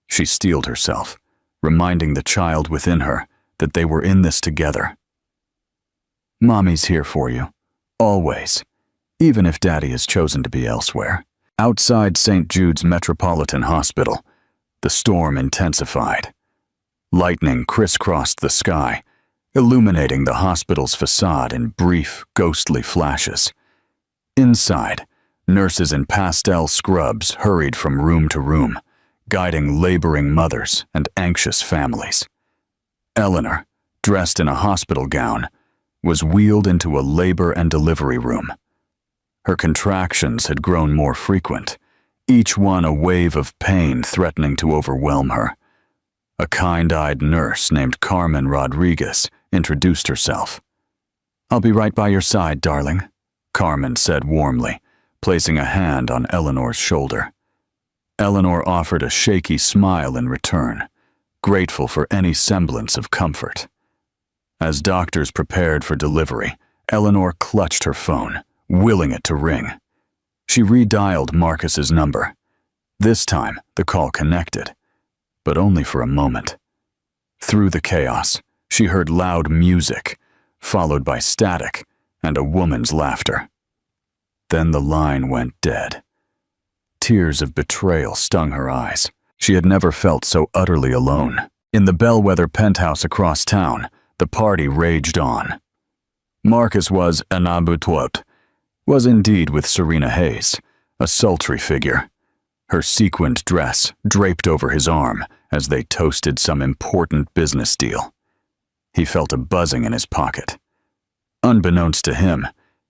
She steeled herself, reminding the child within her that they were in this together. "Mommy's here for you, always, even if Daddy has chosen to be elsewhere." Outside St. Jude's Metropolitan Hospital, the storm intensified. Lightning crisscrossed the sky, illuminating the hospital's facade in brief, ghostly flashes. Inside, nurses in pastel scrubs hurried from room to room, guiding laboring mothers and anxious families. Eleanor, dressed in a hospital gown, was wheeled into a labor and delivery room. Her contractions had grown more frequent, each one a wave of pain threatening to overwhelm her. A kind-eyed nurse named Carmen Rodriguez introduced herself. "I'll be right by your side, darling," Carmen said warmly, placing a hand on Eleanor's shoulder. Eleanor offered a shaky smile in return, grateful for any semblance of comfort. As doctors prepared for delivery, Eleanor clutched her phone, willing it to ring. She redialed Marcus's number. This time, the call connected, but only for a moment. Through the chaos, she heard loud music, followed by static and a woman's laughter. Then the line went dead. Tears of betrayal stung her eyes. She had never felt so utterly alone. In the bellwether penthouse across town, the party raged on. Marcus was en habitué, was indeed with Serena Hayes, a sultry figure. Her sequined dress draped over his arm as they toasted some important business deal. He felt a buzzing in his pocket. Unbeknownst to him,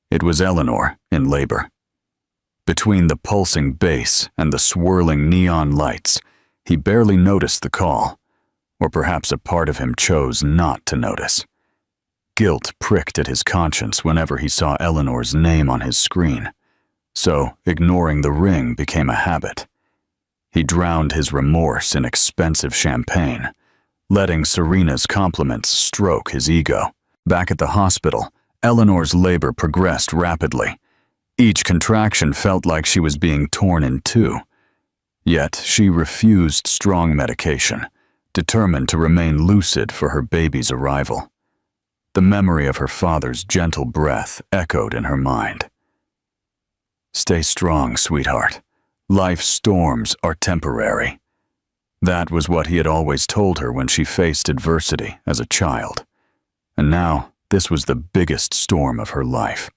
it was Eleanor in labor. Between the pulsing bass and the swirling neon lights, he barely noticed the call, or perhaps a part of him chose not to notice. Guilt pricked at his conscience whenever he saw Eleanor's name on his screen, so ignoring the ring became a habit. He drowned his remorse in expensive champagne, letting Serena's compliments stroke his ego. Back at the hospital, Eleanor's labor progressed rapidly. Each contraction felt like she was being torn in two. Yet she refused strong medication, determined to remain lucid for her baby's arrival. The memory of her father's gentle breath echoed in her mind. "Stay strong, sweetheart. Life's storms are temporary." That was what he had always told her when she faced adversity as a child. And now, this was the biggest storm of her life.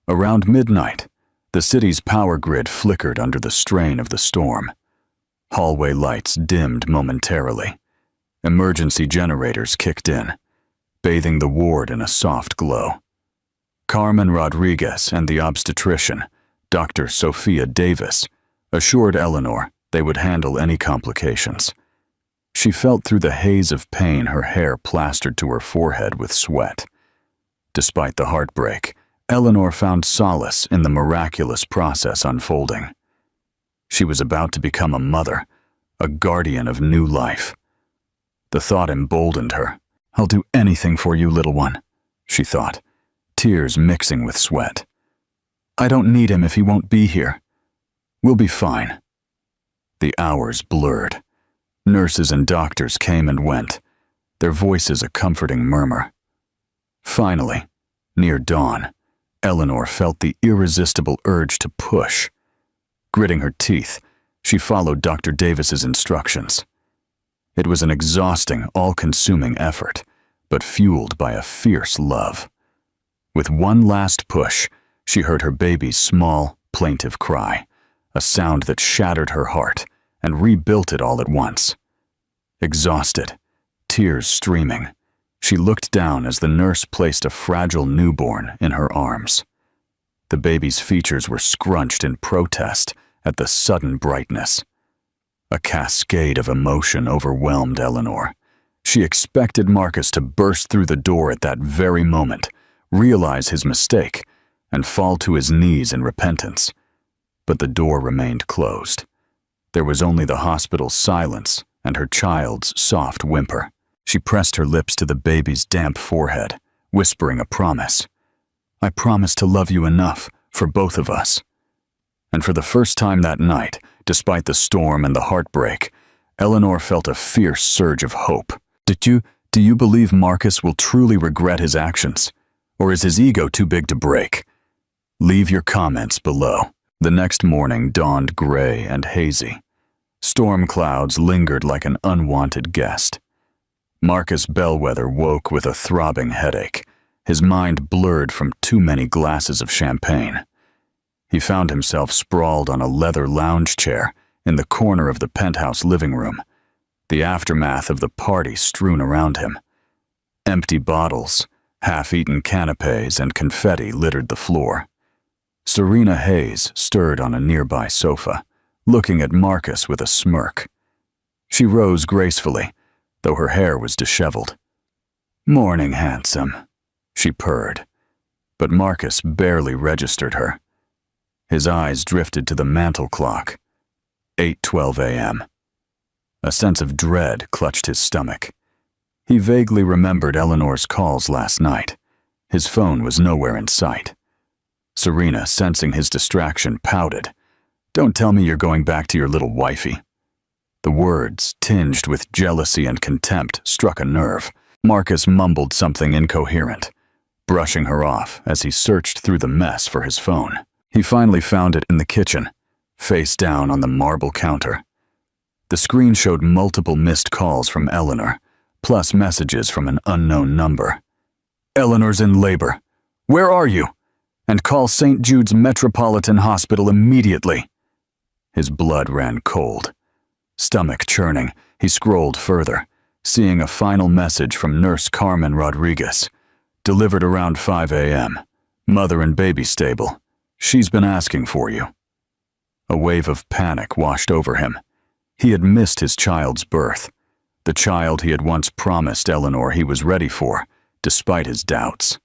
Around midnight, the city's power grid flickered under the strain of the storm. Hallway lights dimmed momentarily. Emergency generators kicked in, bathing the ward in a soft glow. Carmen Rodriguez and the obstetrician, Dr. Sophia Davis, assured Eleanor they would handle any complications. She felt through the haze of pain her hair plastered to her forehead with sweat. Despite the heartbreak, Eleanor found solace in the miraculous process unfolding. She was about to become a mother, a guardian of new life. The thought emboldened her. "I'll do anything for you, little one," she thought, tears mixing with sweat. "I don't need him if he won't be here. We'll be fine." The hours blurred. Nurses and doctors came and went, their voices a comforting murmur. Finally, near dawn, Eleanor felt the irresistible urge to push. Gritting her teeth, she followed Dr. Davis's instructions. It was an exhausting, all-consuming effort, but fueled by a fierce love. With one last push, she heard her baby's small, plaintive cry, a sound that shattered her heart and rebuilt it all at once. Exhausted, tears streaming, she looked down as the nurse placed a fragile newborn in her arms. The baby's features were scrunched in protest at the sudden brightness. A cascade of emotion overwhelmed Eleanor. She expected Marcus to burst through the door at that very moment, realize his mistake, and fall to his knees in repentance. But the door remained closed. There was only the hospital's silence and her child's soft whimper. She pressed her lips to the baby's damp forehead, whispering a promise. "I promise to love you enough for both of us." And for the first time that night, despite the storm and the heartbreak, Eleanor felt a fierce surge of hope. Do you believe Marcus will truly regret his actions? Or is his ego too big to break? Leave your comments below. The next morning dawned gray and hazy. Storm clouds lingered like an unwanted guest. Marcus Bellwether woke with a throbbing headache, his mind blurred from too many glasses of champagne. He found himself sprawled on a leather lounge chair in the corner of the penthouse living room, the aftermath of the party strewn around him. Empty bottles, half-eaten canapes, and confetti littered the floor. Serena Hayes stirred on a nearby sofa, looking at Marcus with a smirk. She rose gracefully, though her hair was disheveled. "Morning, handsome," she purred, but Marcus barely registered her. His eyes drifted to the mantel clock. 8:12 a.m. A sense of dread clutched his stomach. He vaguely remembered Eleanor's calls last night. His phone was nowhere in sight. Serena, sensing his distraction, pouted. "Don't tell me you're going back to your little wifey." The words, tinged with jealousy and contempt, struck a nerve. Marcus mumbled something incoherent, brushing her off as he searched through the mess for his phone. He finally found it in the kitchen, face down on the marble counter. The screen showed multiple missed calls from Eleanor, plus messages from an unknown number. "Eleanor's in labor. Where are you? And call St. Jude's Metropolitan Hospital immediately." His blood ran cold. Stomach churning, he scrolled further, seeing a final message from Nurse Carmen Rodriguez. "Delivered around 5 a.m. Mother and baby stable. She's been asking for you." A wave of panic washed over him. He had missed his child's birth, the child he had once promised Eleanor he was ready for, despite his doubts.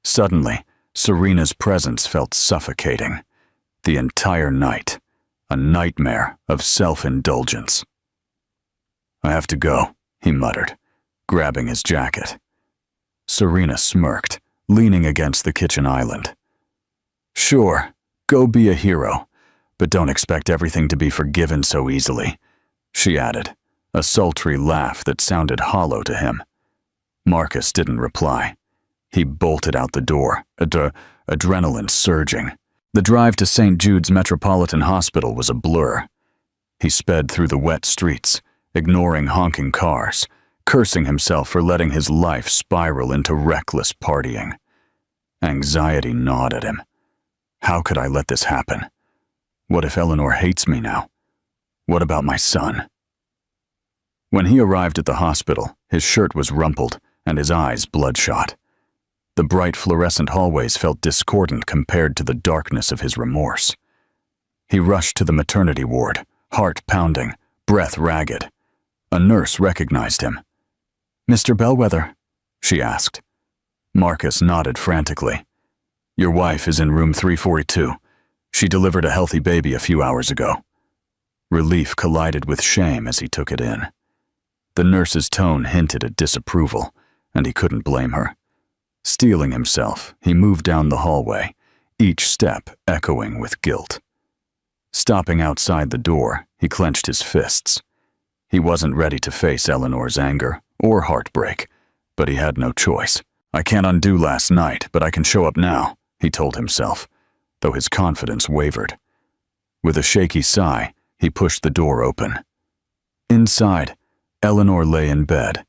Suddenly, Serena's presence felt suffocating. The entire night, a nightmare of self-indulgence. "I have to go," he muttered, grabbing his jacket. Serena smirked, leaning against the kitchen island. Sure, go be a hero, but don't expect everything to be forgiven so easily, she added, a sultry laugh that sounded hollow to him. Marcus didn't reply. He bolted out the door, adrenaline surging. The drive to St. Jude's Metropolitan Hospital was a blur. He sped through the wet streets, ignoring honking cars, cursing himself for letting his life spiral into reckless partying. Anxiety gnawed at him. How could I let this happen? What if Eleanor hates me now? What about my son? When he arrived at the hospital, his shirt was rumpled and his eyes bloodshot. The bright fluorescent hallways felt discordant compared to the darkness of his remorse. He rushed to the maternity ward, heart pounding, breath ragged. A nurse recognized him. "Mr. Bellwether?" she asked. Marcus nodded frantically. "Your wife is in room 342. She delivered a healthy baby a few hours ago." Relief collided with shame as he took it in. The nurse's tone hinted at disapproval, and he couldn't blame her. Steeling himself, he moved down the hallway, each step echoing with guilt. Stopping outside the door, he clenched his fists. He wasn't ready to face Eleanor's anger or heartbreak, but he had no choice. "I can't undo last night, but I can show up now," he told himself, though his confidence wavered. With a shaky sigh, he pushed the door open. Inside, Eleanor lay in bed,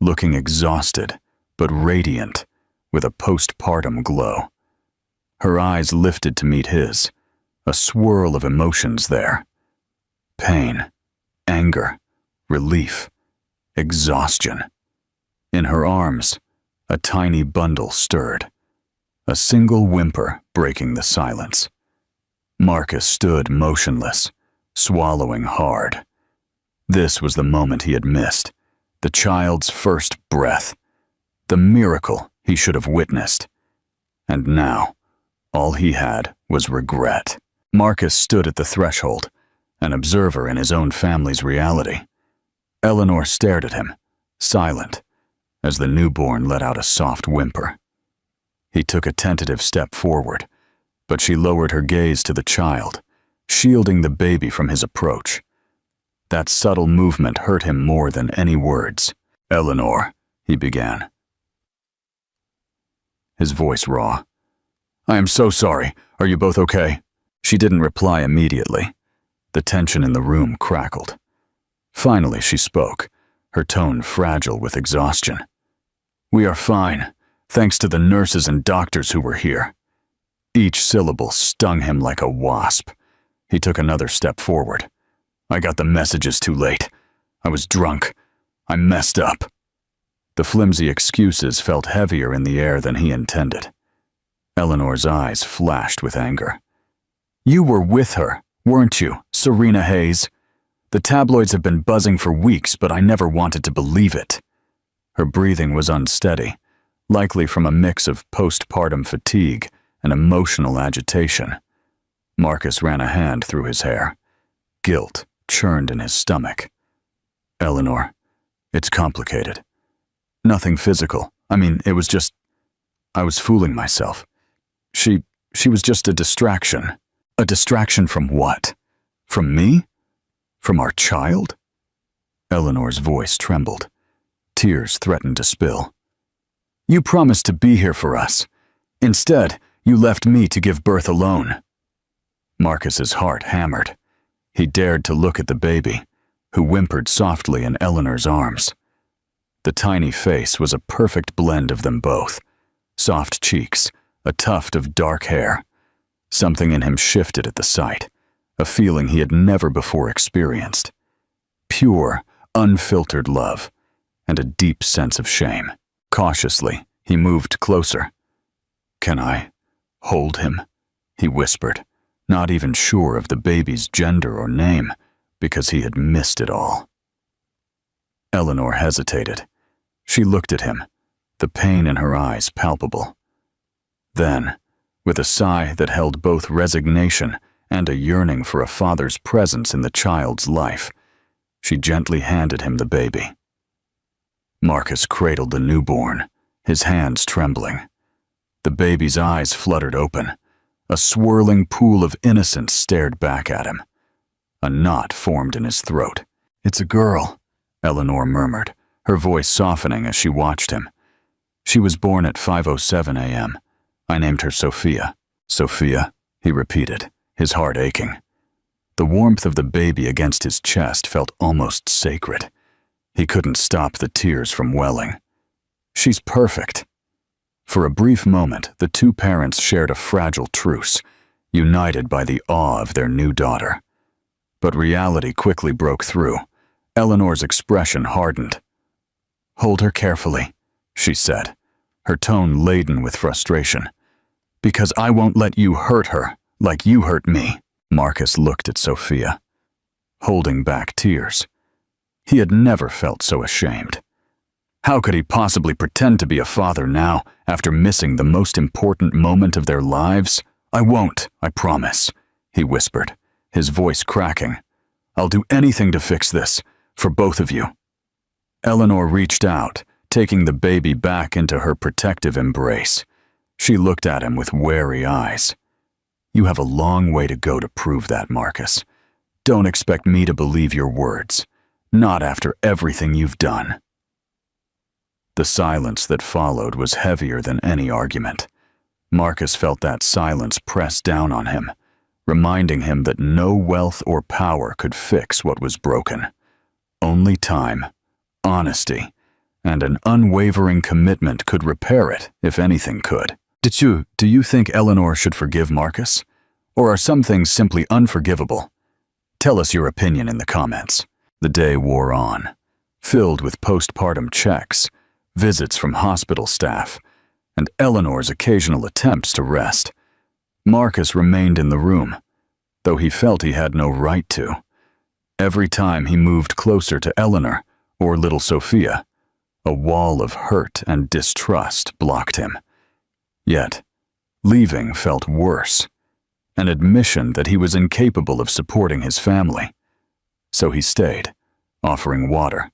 looking exhausted but radiant, with a postpartum glow. Her eyes lifted to meet his, a swirl of emotions there. Pain, anger, relief, exhaustion. In her arms, a tiny bundle stirred, a single whimper breaking the silence. Marcus stood motionless, swallowing hard. This was the moment he had missed, the child's first breath, the miracle he should have witnessed. And now, all he had was regret. Marcus stood at the threshold, an observer in his own family's reality. Eleanor stared at him, silent, as the newborn let out a soft whimper. He took a tentative step forward, but she lowered her gaze to the child, shielding the baby from his approach. That subtle movement hurt him more than any words. "Eleanor," he began, his voice raw. "I am so sorry. Are you both okay?" She didn't reply immediately. The tension in the room crackled. Finally, she spoke, her tone fragile with exhaustion. "We are fine, thanks to the nurses and doctors who were here." Each syllable stung him like a wasp. He took another step forward. "I got the messages too late. I was drunk. I messed up." The flimsy excuses felt heavier in the air than he intended. Eleanor's eyes flashed with anger. "You were with her, weren't you, Serena Hayes? The tabloids have been buzzing for weeks, but I never wanted to believe it." Her breathing was unsteady, likely from a mix of postpartum fatigue and emotional agitation. Marcus ran a hand through his hair. Guilt churned in his stomach. "Eleanor, it's complicated. Nothing physical. I mean, it was just... I was fooling myself. She was just a distraction." "A distraction from what? From me? From our child?" Eleanor's voice trembled. Tears threatened to spill. "You promised to be here for us. Instead, you left me to give birth alone." Marcus's heart hammered. He dared to look at the baby, who whimpered softly in Eleanor's arms. The tiny face was a perfect blend of them both. Soft cheeks, a tuft of dark hair. Something in him shifted at the sight, a feeling he had never before experienced. Pure, unfiltered love, and a deep sense of shame. Cautiously, he moved closer. "Can I hold him?" he whispered, not even sure of the baby's gender or name, because he had missed it all. Eleanor hesitated. She looked at him, the pain in her eyes palpable. Then, with a sigh that held both resignation and a yearning for a father's presence in the child's life, she gently handed him the baby. Marcus cradled the newborn, his hands trembling. The baby's eyes fluttered open. A swirling pool of innocence stared back at him. A knot formed in his throat. "It's a girl," Eleanor murmured, her voice softening as she watched him. "She was born at 5:07 a.m. I named her Sophia." "Sophia," he repeated, his heart aching. The warmth of the baby against his chest felt almost sacred. He couldn't stop the tears from welling. "She's perfect." For a brief moment, the two parents shared a fragile truce, united by the awe of their new daughter. But reality quickly broke through. Eleanor's expression hardened. "Hold her carefully," she said, her tone laden with frustration. "Because I won't let you hurt her like you hurt me." Marcus looked at Sophia, holding back tears. He had never felt so ashamed. How could he possibly pretend to be a father now, after missing the most important moment of their lives? "I won't, I promise," he whispered, his voice cracking. "I'll do anything to fix this, for both of you." Eleanor reached out, taking the baby back into her protective embrace. She looked at him with wary eyes. "You have a long way to go to prove that, Marcus. Don't expect me to believe your words, not after everything you've done." The silence that followed was heavier than any argument. Marcus felt that silence press down on him, reminding him that no wealth or power could fix what was broken. Only time, honesty, and an unwavering commitment could repair it, if anything could. Do you think Eleanor should forgive Marcus? Or are some things simply unforgivable? Tell us your opinion in the comments. The day wore on, filled with postpartum checks, visits from hospital staff, and Eleanor's occasional attempts to rest. Marcus remained in the room, though he felt he had no right to. Every time he moved closer to Eleanor or little Sophia, a wall of hurt and distrust blocked him. Yet, leaving felt worse, an admission that he was incapable of supporting his family. So he stayed, offering water,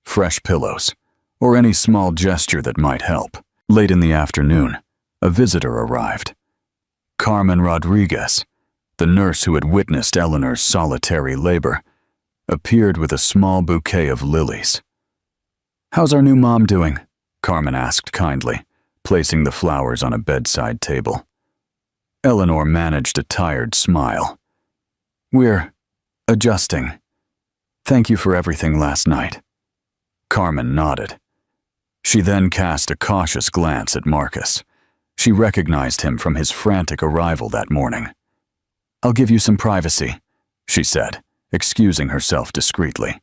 fresh pillows, or any small gesture that might help. Late in the afternoon, a visitor arrived. Carmen Rodriguez, the nurse who had witnessed Eleanor's solitary labor, appeared with a small bouquet of lilies. "How's our new mom doing?" Carmen asked kindly, placing the flowers on a bedside table. Eleanor managed a tired smile. "We're adjusting. Thank you for everything last night." Carmen nodded. She then cast a cautious glance at Marcus. She recognized him from his frantic arrival that morning. "I'll give you some privacy," she said, excusing herself discreetly.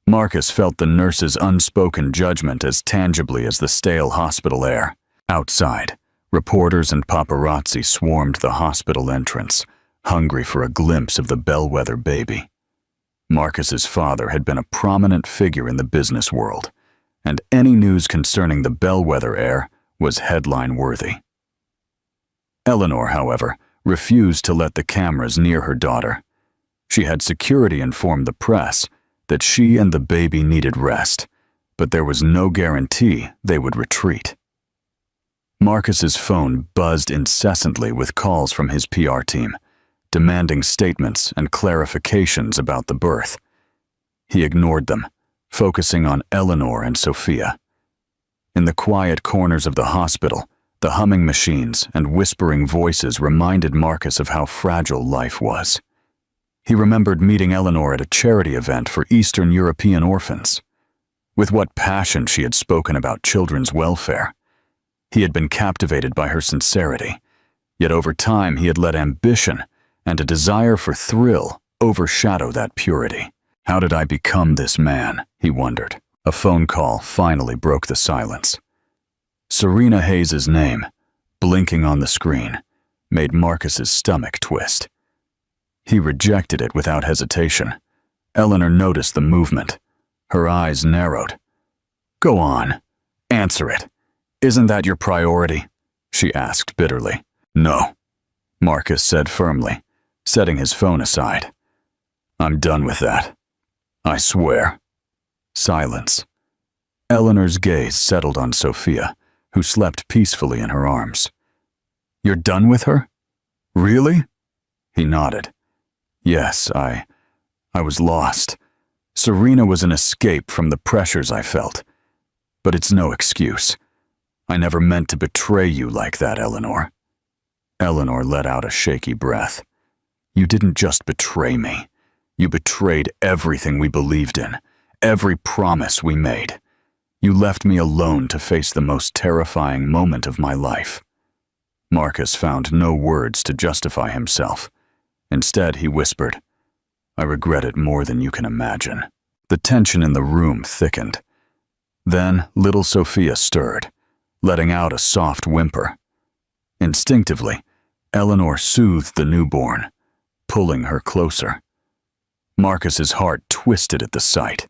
Marcus felt the nurse's unspoken judgment as tangibly as the stale hospital air. Outside, reporters and paparazzi swarmed the hospital entrance, hungry for a glimpse of the bellwether baby. Marcus's father had been a prominent figure in the business world, and any news concerning the bellwether heir was headline-worthy. Eleanor, however, refused to let the cameras near her daughter. She had security inform the press that she and the baby needed rest, but there was no guarantee they would retreat. Marcus's phone buzzed incessantly with calls from his PR team, demanding statements and clarifications about the birth. He ignored them, focusing on Eleanor and Sophia. In the quiet corners of the hospital, the humming machines and whispering voices reminded Marcus of how fragile life was. He remembered meeting Eleanor at a charity event for Eastern European orphans. With what passion she had spoken about children's welfare. He had been captivated by her sincerity, yet over time he had let ambition and a desire for thrill overshadow that purity. How did I become this man? He wondered. A phone call finally broke the silence. Serena Hayes' name, blinking on the screen, made Marcus's stomach twist. He rejected it without hesitation. Eleanor noticed the movement. Her eyes narrowed. "Go on. Answer it. Isn't that your priority?" she asked bitterly. "No," Marcus said firmly, setting his phone aside. "I'm done with that. I swear." Silence. Eleanor's gaze settled on Sophia, who slept peacefully in her arms. "You're done with her? Really?" He nodded. "Yes, I was lost. Serena was an escape from the pressures I felt. But it's no excuse. I never meant to betray you like that, Eleanor." Eleanor let out a shaky breath. "You didn't just betray me. You betrayed everything we believed in, every promise we made. You left me alone to face the most terrifying moment of my life." Marcus found no words to justify himself. Instead, he whispered, "I regret it more than you can imagine." The tension in the room thickened. Then little Sophia stirred, letting out a soft whimper. Instinctively, Eleanor soothed the newborn, pulling her closer. Marcus's heart twisted at the sight,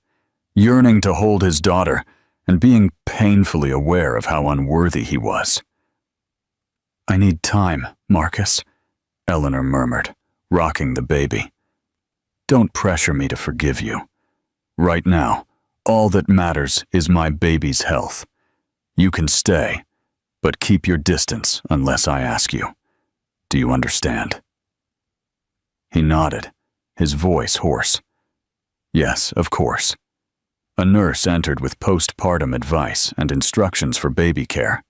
yearning to hold his daughter and being painfully aware of how unworthy he was. "I need time, Marcus," Eleanor murmured, rocking the baby. "Don't pressure me to forgive you. Right now, all that matters is my baby's health. You can stay, but keep your distance unless I ask you. Do you understand?" He nodded, his voice hoarse. "Yes, of course." A nurse entered with postpartum advice and instructions for baby care.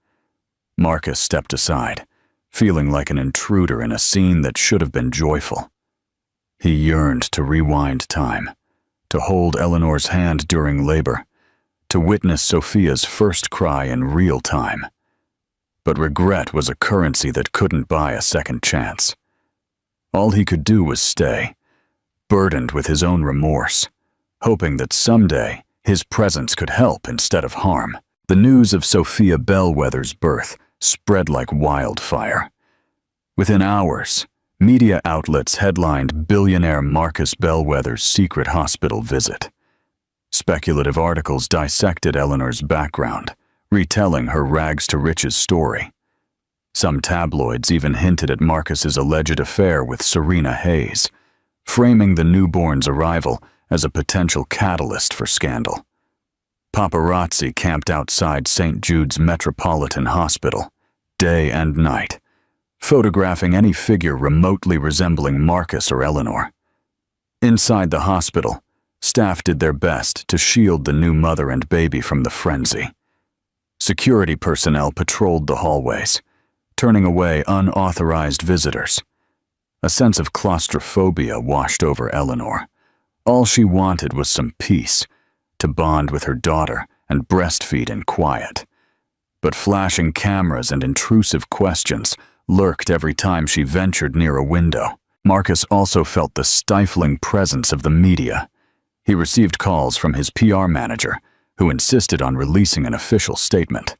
Marcus stepped aside, feeling like an intruder in a scene that should have been joyful. He yearned to rewind time, to hold Eleanor's hand during labor, to witness Sophia's first cry in real time. But regret was a currency that couldn't buy a second chance. All he could do was stay, burdened with his own remorse, hoping that someday his presence could help instead of harm. The news of Sophia Bellwether's birth spread like wildfire. Within hours, media outlets headlined billionaire Marcus Bellwether's secret hospital visit. Speculative articles dissected Eleanor's background, retelling her rags-to-riches story. Some tabloids even hinted at Marcus's alleged affair with Serena Hayes, framing the newborn's arrival as a potential catalyst for scandal. Paparazzi camped outside St. Jude's Metropolitan Hospital, day and night, photographing any figure remotely resembling Marcus or Eleanor. Inside the hospital, staff did their best to shield the new mother and baby from the frenzy. Security personnel patrolled the hallways, turning away unauthorized visitors. A sense of claustrophobia washed over Eleanor. All she wanted was some peace, to bond with her daughter and breastfeed in quiet. But flashing cameras and intrusive questions lurked every time she ventured near a window. Marcus also felt the stifling presence of the media. He received calls from his PR manager, who insisted on releasing an official statement.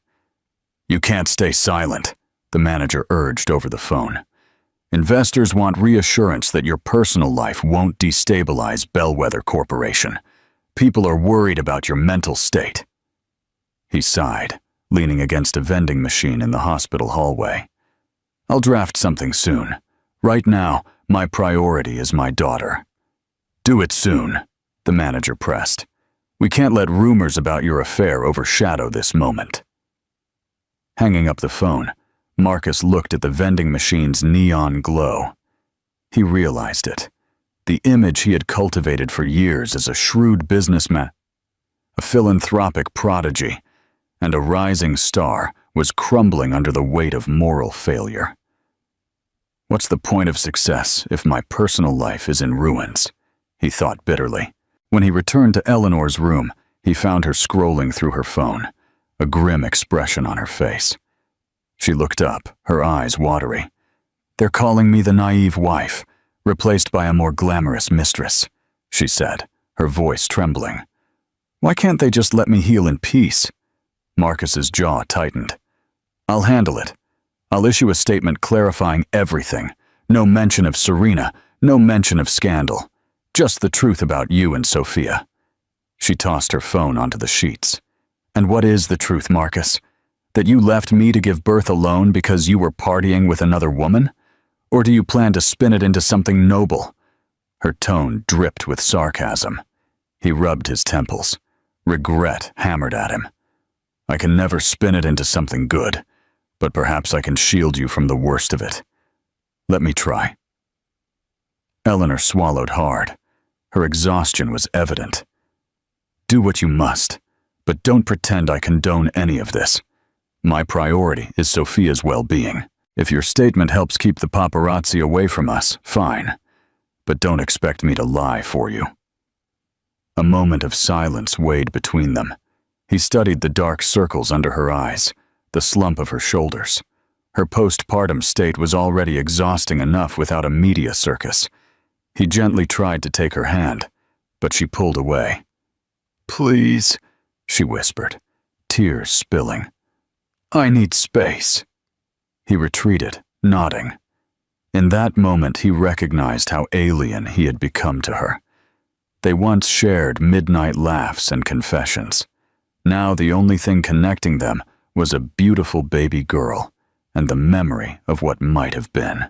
"You can't stay silent," the manager urged over the phone. "Investors want reassurance that your personal life won't destabilize Bellwether Corporation. People are worried about your mental state." He sighed, leaning against a vending machine in the hospital hallway. "I'll draft something soon. Right now, my priority is my daughter." "Do it soon," the manager pressed. "We can't let rumors about your affair overshadow this moment." Hanging up the phone, Marcus looked at the vending machine's neon glow. He realized it. The image he had cultivated for years as a shrewd businessman, a philanthropic prodigy, and a rising star was crumbling under the weight of moral failure. "What's the point of success if my personal life is in ruins?" he thought bitterly. When he returned to Eleanor's room, he found her scrolling through her phone, a grim expression on her face. She looked up, her eyes watery. "They're calling me the naive wife, replaced by a more glamorous mistress," she said, her voice trembling. "Why can't they just let me heal in peace?" Marcus's jaw tightened. "I'll handle it. I'll issue a statement clarifying everything. No mention of Serena, no mention of scandal. Just the truth about you and Sophia." She tossed her phone onto the sheets. "And what is the truth, Marcus? That you left me to give birth alone because you were partying with another woman? Or do you plan to spin it into something noble?" Her tone dripped with sarcasm. He rubbed his temples. Regret hammered at him. I can never spin it into something good, but perhaps I can shield you from the worst of it. Let me try." Eleanor swallowed hard. Her exhaustion was evident. "Do what you must, but don't pretend I condone any of this. My priority is Sophia's well-being. If your statement helps keep the paparazzi away from us, fine, but don't expect me to lie for you." A moment of silence weighed between them. He studied the dark circles under her eyes, the slump of her shoulders. Her postpartum state was already exhausting enough without a media circus. He gently tried to take her hand, but she pulled away. "Please," she whispered, tears spilling. "I need space." He retreated, nodding. In that moment, he recognized how alien he had become to her. They once shared midnight laughs and confessions. Now the only thing connecting them was a beautiful baby girl and the memory of what might have been.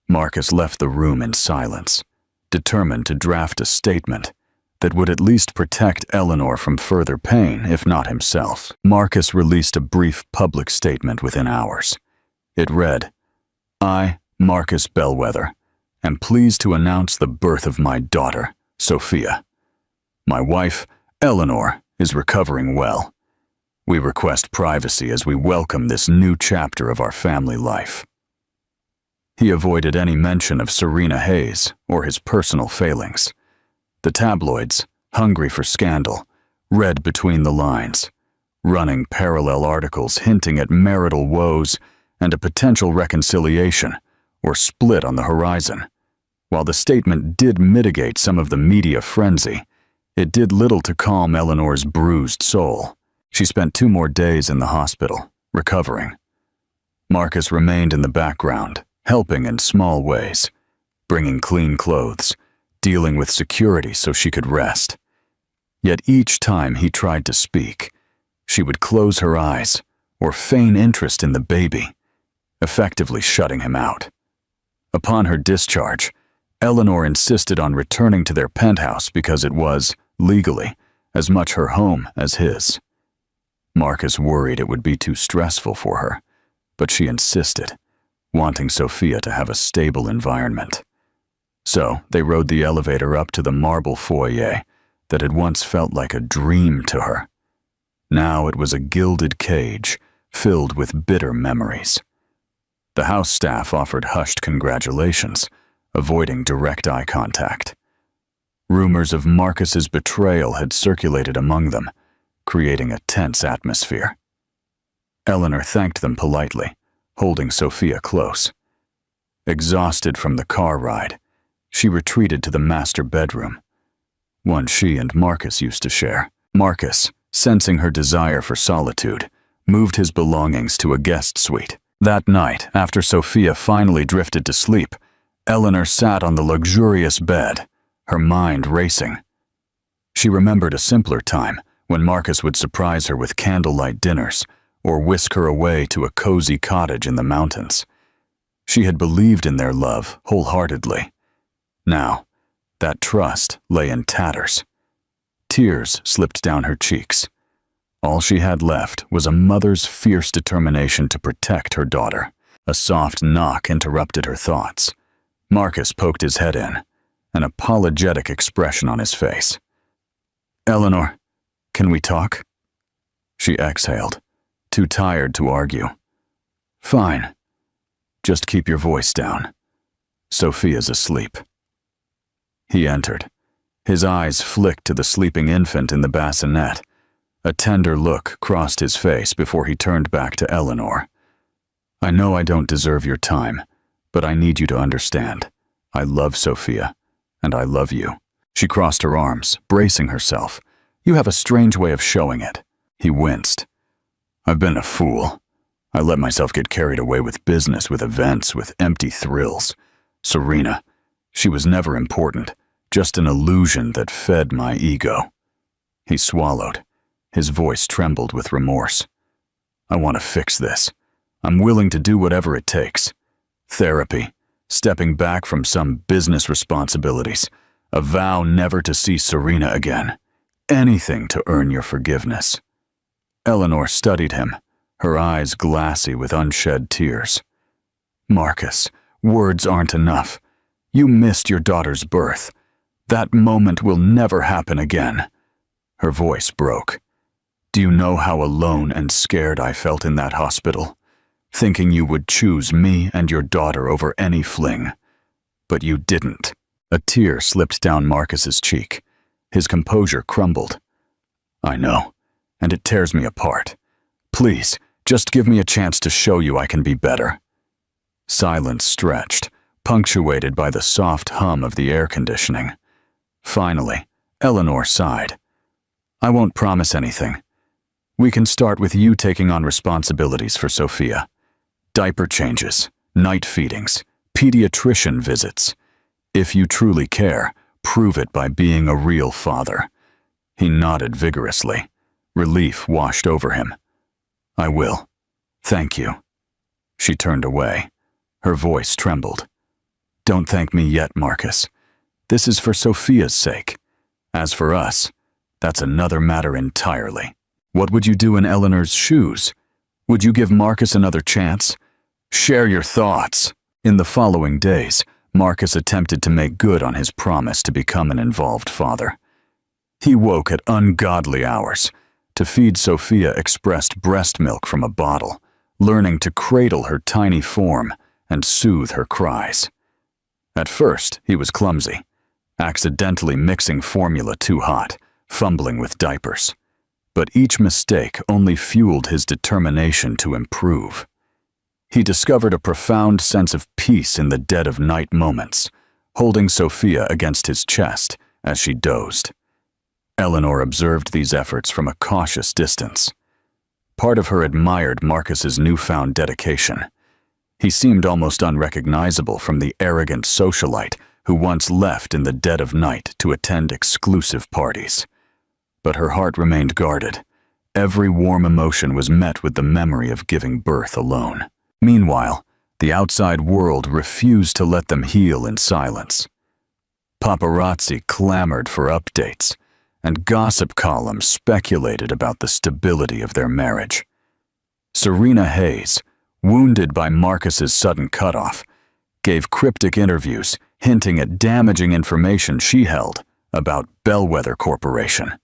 Marcus left the room in silence, determined to draft a statement that would at least protect Eleanor from further pain, if not himself. Marcus released a brief public statement within hours. It read, "I, Marcus Bellwether, am pleased to announce the birth of my daughter, Sophia. My wife, Eleanor, is recovering well. We request privacy as we welcome this new chapter of our family life." He avoided any mention of Serena Hayes or his personal failings. The tabloids, hungry for scandal, read between the lines, running parallel articles hinting at marital woes and a potential reconciliation or split on the horizon. While the statement did mitigate some of the media frenzy, it did little to calm Eleanor's bruised soul. She spent 2 more days in the hospital, recovering. Marcus remained in the background, helping in small ways, bringing clean clothes, dealing with security so she could rest. Yet each time he tried to speak, she would close her eyes or feign interest in the baby, effectively shutting him out. Upon her discharge, Eleanor insisted on returning to their penthouse because it was, legally, as much her home as his. Marcus worried it would be too stressful for her, but she insisted, wanting Sophia to have a stable environment. So they rode the elevator up to the marble foyer that had once felt like a dream to her. Now it was a gilded cage filled with bitter memories. The house staff offered hushed congratulations, avoiding direct eye contact. Rumors of Marcus's betrayal had circulated among them, creating a tense atmosphere. Eleanor thanked them politely, holding Sophia close. Exhausted from the car ride, she retreated to the master bedroom, one she and Marcus used to share. Marcus, sensing her desire for solitude, moved his belongings to a guest suite. That night, after Sophia finally drifted to sleep, Eleanor sat on the luxurious bed, her mind racing. She remembered a simpler time when Marcus would surprise her with candlelight dinners or whisk her away to a cozy cottage in the mountains. She had believed in their love wholeheartedly. Now, that trust lay in tatters. Tears slipped down her cheeks. All she had left was a mother's fierce determination to protect her daughter. A soft knock interrupted her thoughts. Marcus poked his head in, an apologetic expression on his face. "Eleanor, can we talk?" She exhaled, too tired to argue. "Fine. Just keep your voice down. Sophia's asleep." He entered. His eyes flicked to the sleeping infant in the bassinet. A tender look crossed his face before he turned back to Eleanor. "I know I don't deserve your time, but I need you to understand. I love Sophia, and I love you." She crossed her arms, bracing herself. "You have a strange way of showing it." He winced. "I've been a fool. I let myself get carried away with business, with events, with empty thrills. Serena, she was never important, just an illusion that fed my ego." He swallowed. His voice trembled with remorse. "I want to fix this. I'm willing to do whatever it takes. Therapy, stepping back from some business responsibilities, a vow never to see Serena again. Anything to earn your forgiveness." Eleanor studied him, her eyes glassy with unshed tears. Marcus, words aren't enough. You missed your daughter's birth. That moment will never happen again. Her voice broke. Do you know how alone and scared I felt in that hospital? Thinking you would choose me and your daughter over any fling. But you didn't. A tear slipped down Marcus's cheek. His composure crumbled. I know, and it tears me apart. Please, just give me a chance to show you I can be better. Silence stretched, punctuated by the soft hum of the air conditioning. Finally, Eleanor sighed. I won't promise anything. We can start with you taking on responsibilities for Sophia. Diaper changes, night feedings, pediatrician visits. If you truly care, prove it by being a real father. He nodded vigorously. Relief washed over him. I will. Thank you. She turned away. Her voice trembled. Don't thank me yet, Marcus. This is for Sophia's sake. As for us, that's another matter entirely. What would you do in Eleanor's shoes? Would you give Marcus another chance? Share your thoughts. In the following days, Marcus attempted to make good on his promise to become an involved father. He woke at ungodly hours to feed Sophia expressed breast milk from a bottle, learning to cradle her tiny form and soothe her cries. At first, he was clumsy, accidentally mixing formula too hot, fumbling with diapers. But each mistake only fueled his determination to improve. He discovered a profound sense of peace in the dead-of-night moments, holding Sophia against his chest as she dozed. Eleanor observed these efforts from a cautious distance. Part of her admired Marcus's newfound dedication. He seemed almost unrecognizable from the arrogant socialite who once left in the dead of night to attend exclusive parties. But her heart remained guarded. Every warm emotion was met with the memory of giving birth alone. Meanwhile, the outside world refused to let them heal in silence. Paparazzi clamored for updates, and gossip columns speculated about the stability of their marriage. Serena Hayes, wounded by Marcus's sudden cutoff, gave cryptic interviews hinting at damaging information she held about Bellwether Corporation.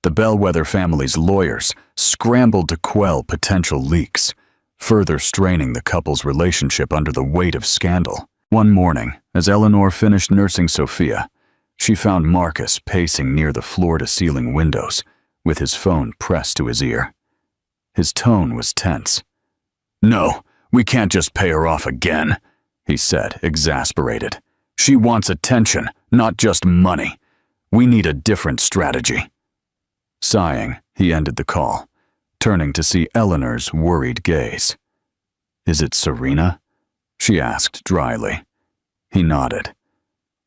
The Bellwether family's lawyers scrambled to quell potential leaks, further straining the couple's relationship under the weight of scandal. One morning, as Eleanor finished nursing Sophia, she found Marcus pacing near the floor-to-ceiling windows, with his phone pressed to his ear. His tone was tense. "No, we can't just pay her off again," he said, exasperated. "She wants attention, not just money. We need a different strategy." Sighing, he ended the call, turning to see Eleanor's worried gaze. "Is it Serena?" she asked dryly. He nodded.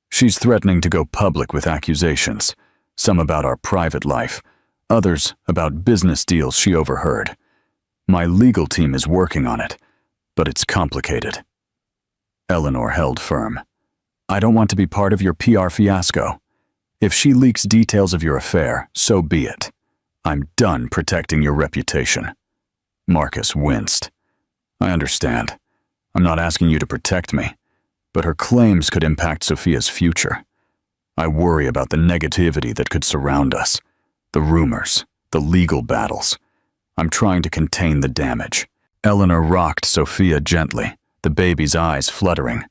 "She's threatening to go public with accusations, some about our private life, others about business deals she overheard. My legal team is working on it, but it's complicated." Eleanor held firm. "I don't want to be part of your PR fiasco. If she leaks details of your affair, so be it. I'm done protecting your reputation." Marcus winced. "I understand. I'm not asking you to protect me, but her claims could impact Sophia's future. I worry about the negativity that could surround us, the rumors, the legal battles. I'm trying to contain the damage." Eleanor rocked Sophia gently, the baby's eyes fluttering.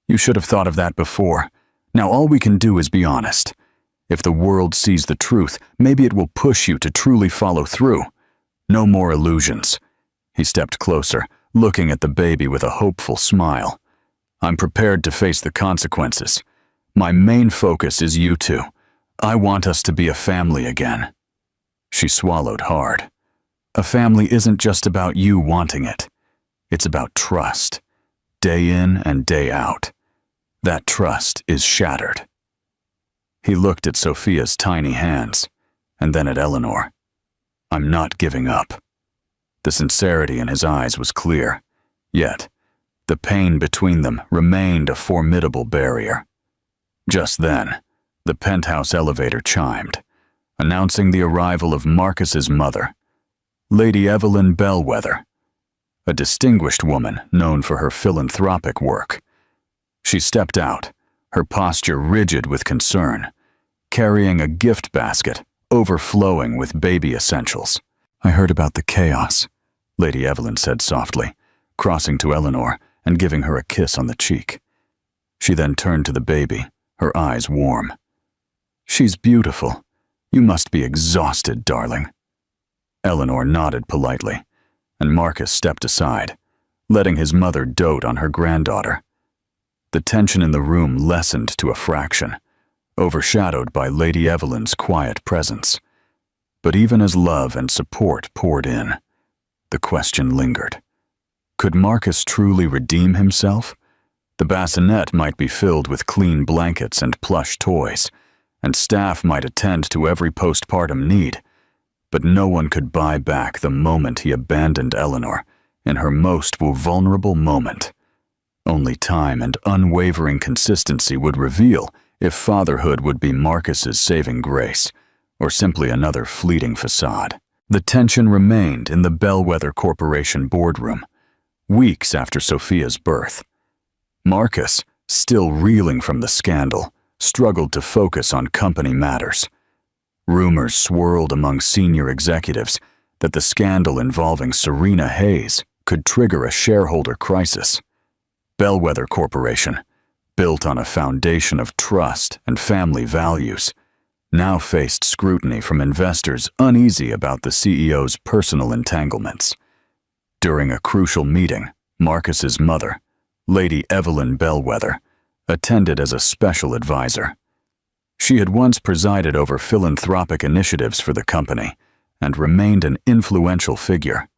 "You should have thought of that before. Now all we can do is be honest. If the world sees the truth, maybe it will push you to truly follow through. No more illusions." He stepped closer, looking at the baby with a hopeful smile. "I'm prepared to face the consequences. My main focus is you two. I want us to be a family again." She swallowed hard. "A family isn't just about you wanting it. It's about trust, day in and day out. That trust is shattered." He looked at Sophia's tiny hands, and then at Eleanor. "I'm not giving up." The sincerity in his eyes was clear, yet the pain between them remained a formidable barrier. Just then, the penthouse elevator chimed, announcing the arrival of Marcus's mother, Lady Evelyn Bellwether, a distinguished woman known for her philanthropic work. She stepped out, her posture rigid with concern, carrying a gift basket overflowing with baby essentials. "I heard about the chaos," Lady Evelyn said softly, crossing to Eleanor and giving her a kiss on the cheek. She then turned to the baby, her eyes warm. "She's beautiful. You must be exhausted, darling." Eleanor nodded politely, and Marcus stepped aside, letting his mother dote on her granddaughter. The tension in the room lessened to a fraction, overshadowed by Lady Evelyn's quiet presence. But even as love and support poured in, the question lingered. Could Marcus truly redeem himself? The bassinet might be filled with clean blankets and plush toys, and staff might attend to every postpartum need, but no one could buy back the moment he abandoned Eleanor in her most vulnerable moment. Only time and unwavering consistency would reveal if fatherhood would be Marcus's saving grace, or simply another fleeting facade. The tension remained in the Bellwether Corporation boardroom, weeks after Sophia's birth. Marcus, still reeling from the scandal, struggled to focus on company matters. Rumors swirled among senior executives that the scandal involving Serena Hayes could trigger a shareholder crisis. Bellwether Corporation, built on a foundation of trust and family values, now faced scrutiny from investors uneasy about the CEO's personal entanglements. During a crucial meeting, Marcus's mother, Lady Evelyn Bellwether, attended as a special advisor. She had once presided over philanthropic initiatives for the company and remained an influential figure.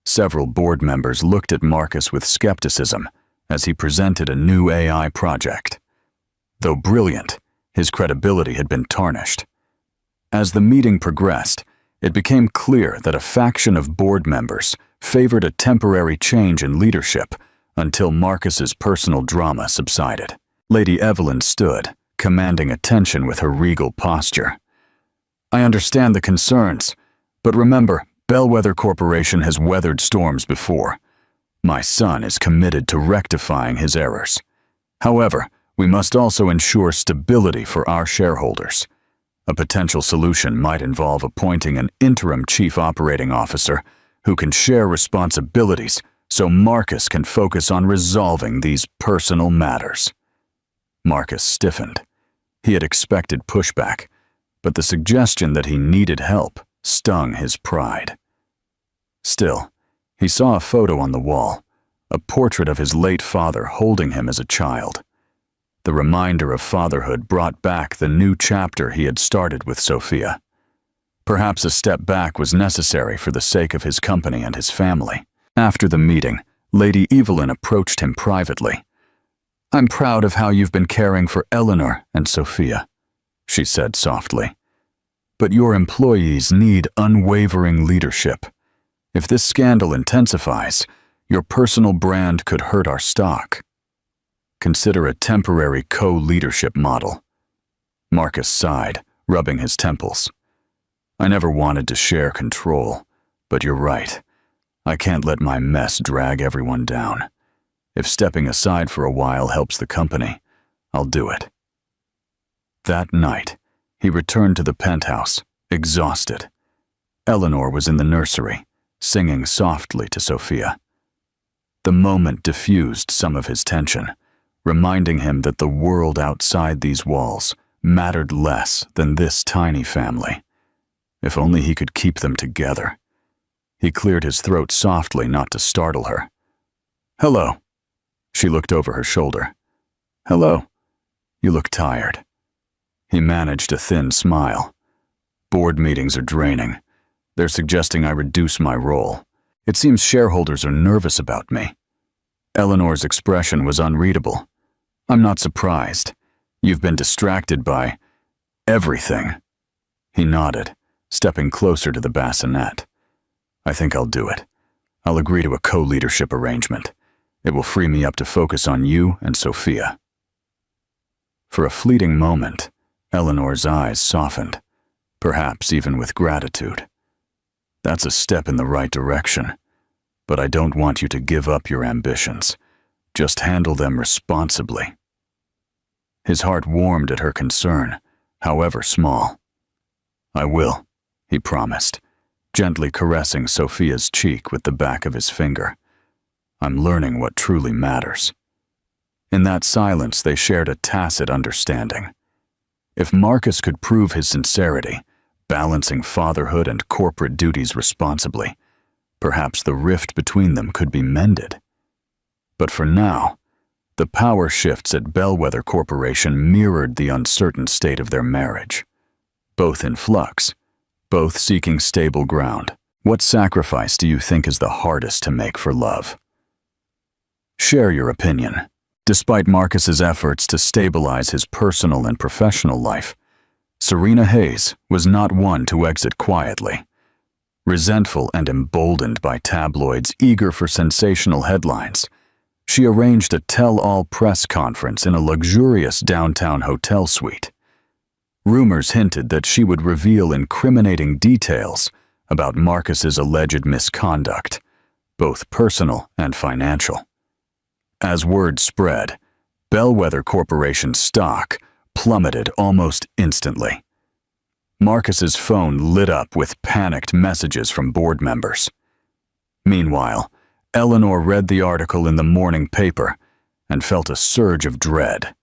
Several board members looked at Marcus with skepticism as he presented a new AI project. Though brilliant, his credibility had been tarnished. As the meeting progressed, it became clear that a faction of board members favored a temporary change in leadership until Marcus's personal drama subsided. Lady Evelyn stood, commanding attention with her regal posture. "I understand the concerns, but remember, Bellwether Corporation has weathered storms before. My son is committed to rectifying his errors. However, we must also ensure stability for our shareholders. A potential solution might involve appointing an interim chief operating officer who can share responsibilities so Marcus can focus on resolving these personal matters." Marcus stiffened. He had expected pushback, but the suggestion that he needed help stung his pride. Still, he saw a photo on the wall, a portrait of his late father holding him as a child. The reminder of fatherhood brought back the new chapter he had started with Sophia. Perhaps a step back was necessary for the sake of his company and his family. After the meeting, Lady Evelyn approached him privately. "I'm proud of how you've been caring for Eleanor and Sophia," she said softly. "But your employees need unwavering leadership. If this scandal intensifies, your personal brand could hurt our stock. Consider a temporary co-leadership model." Marcus sighed, rubbing his temples. "I never wanted to share control, but you're right. I can't let my mess drag everyone down. If stepping aside for a while helps the company, I'll do it." That night, he returned to the penthouse, exhausted. Eleanor was in the nursery, singing softly to Sophia. The moment diffused some of his tension, reminding him that the world outside these walls mattered less than this tiny family. If only he could keep them together. He cleared his throat softly not to startle her. "Hello." She looked over her shoulder. "Hello. You look tired." He managed a thin smile. "Board meetings are draining. They're suggesting I reduce my role. It seems shareholders are nervous about me." Eleanor's expression was unreadable. "I'm not surprised. You've been distracted by everything." He nodded, stepping closer to the bassinet. "I think I'll do it. I'll agree to a co-leadership arrangement. It will free me up to focus on you and Sophia." For a fleeting moment, Eleanor's eyes softened, perhaps even with gratitude. That's a step in the right direction. But I don't want you to give up your ambitions. Just handle them responsibly. His heart warmed at her concern, however small. I will, he promised, gently caressing Sophia's cheek with the back of his finger. I'm learning what truly matters. In that silence, they shared a tacit understanding. If Marcus could prove his sincerity, balancing fatherhood and corporate duties responsibly, perhaps the rift between them could be mended. But for now, the power shifts at Bellwether Corporation mirrored the uncertain state of their marriage. Both in flux, both seeking stable ground. What sacrifice do you think is the hardest to make for love? Share your opinion. Despite Marcus's efforts to stabilize his personal and professional life, Serena Hayes was not one to exit quietly. Resentful and emboldened by tabloids eager for sensational headlines, she arranged a tell-all press conference in a luxurious downtown hotel suite. Rumors hinted that she would reveal incriminating details about Marcus's alleged misconduct, both personal and financial. As word spread, Bellwether Corporation's stock plummeted almost instantly. Marcus's phone lit up with panicked messages from board members. Meanwhile, Eleanor read the article in the morning paper and felt a surge of dread.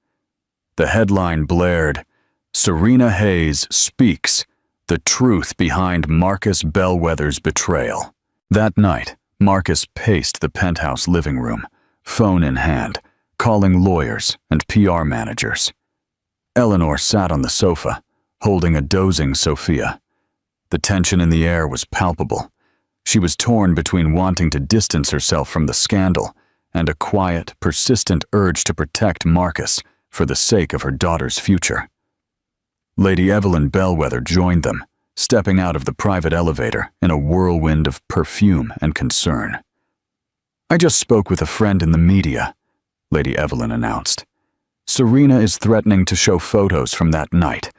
The headline blared, "Serena Hayes speaks, the truth behind Marcus Bellwether's betrayal." That night, Marcus paced the penthouse living room, phone in hand, calling lawyers and PR managers. Eleanor sat on the sofa, holding a dozing Sophia. The tension in the air was palpable. She was torn between wanting to distance herself from the scandal and a quiet, persistent urge to protect Marcus for the sake of her daughter's future. Lady Evelyn Bellwether joined them, stepping out of the private elevator in a whirlwind of perfume and concern. "I just spoke with a friend in the media," Lady Evelyn announced. "Serena is threatening to show photos from that night,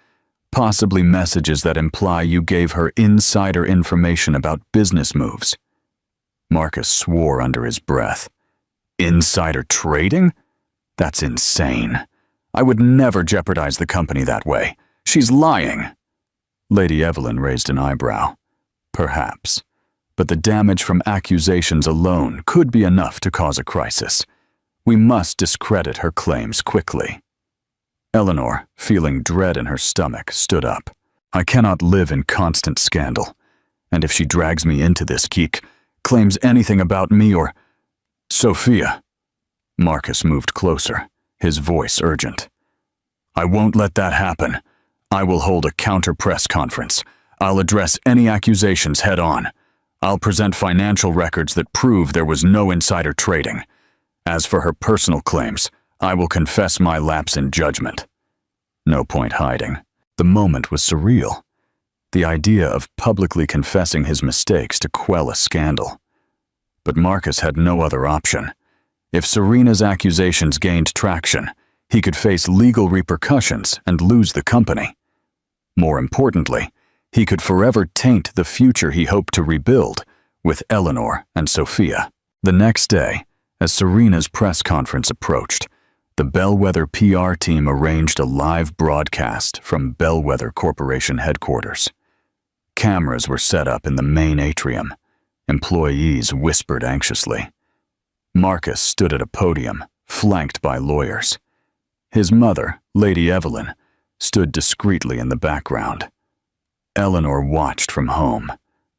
possibly messages that imply you gave her insider information about business moves." Marcus swore under his breath. "Insider trading? That's insane. I would never jeopardize the company that way. She's lying." Lady Evelyn raised an eyebrow. "Perhaps. But the damage from accusations alone could be enough to cause a crisis. We must discredit her claims quickly." Eleanor, feeling dread in her stomach, stood up. "I cannot live in constant scandal. And if she drags me into this geek, claims anything about me or Sophia." Marcus moved closer, his voice urgent. "I won't let that happen. I will hold a counter-press conference. I'll address any accusations head-on. I'll present financial records that prove there was no insider trading. As for her personal claims, I will confess my lapse in judgment." No point hiding. The moment was surreal. The idea of publicly confessing his mistakes to quell a scandal. But Marcus had no other option. If Serena's accusations gained traction, he could face legal repercussions and lose the company. More importantly, he could forever taint the future he hoped to rebuild with Eleanor and Sophia. The next day, as Serena's press conference approached, the Bellwether PR team arranged a live broadcast from Bellwether Corporation headquarters. Cameras were set up in the main atrium. Employees whispered anxiously. Marcus stood at a podium, flanked by lawyers. His mother, Lady Evelyn, stood discreetly in the background. Eleanor watched from home,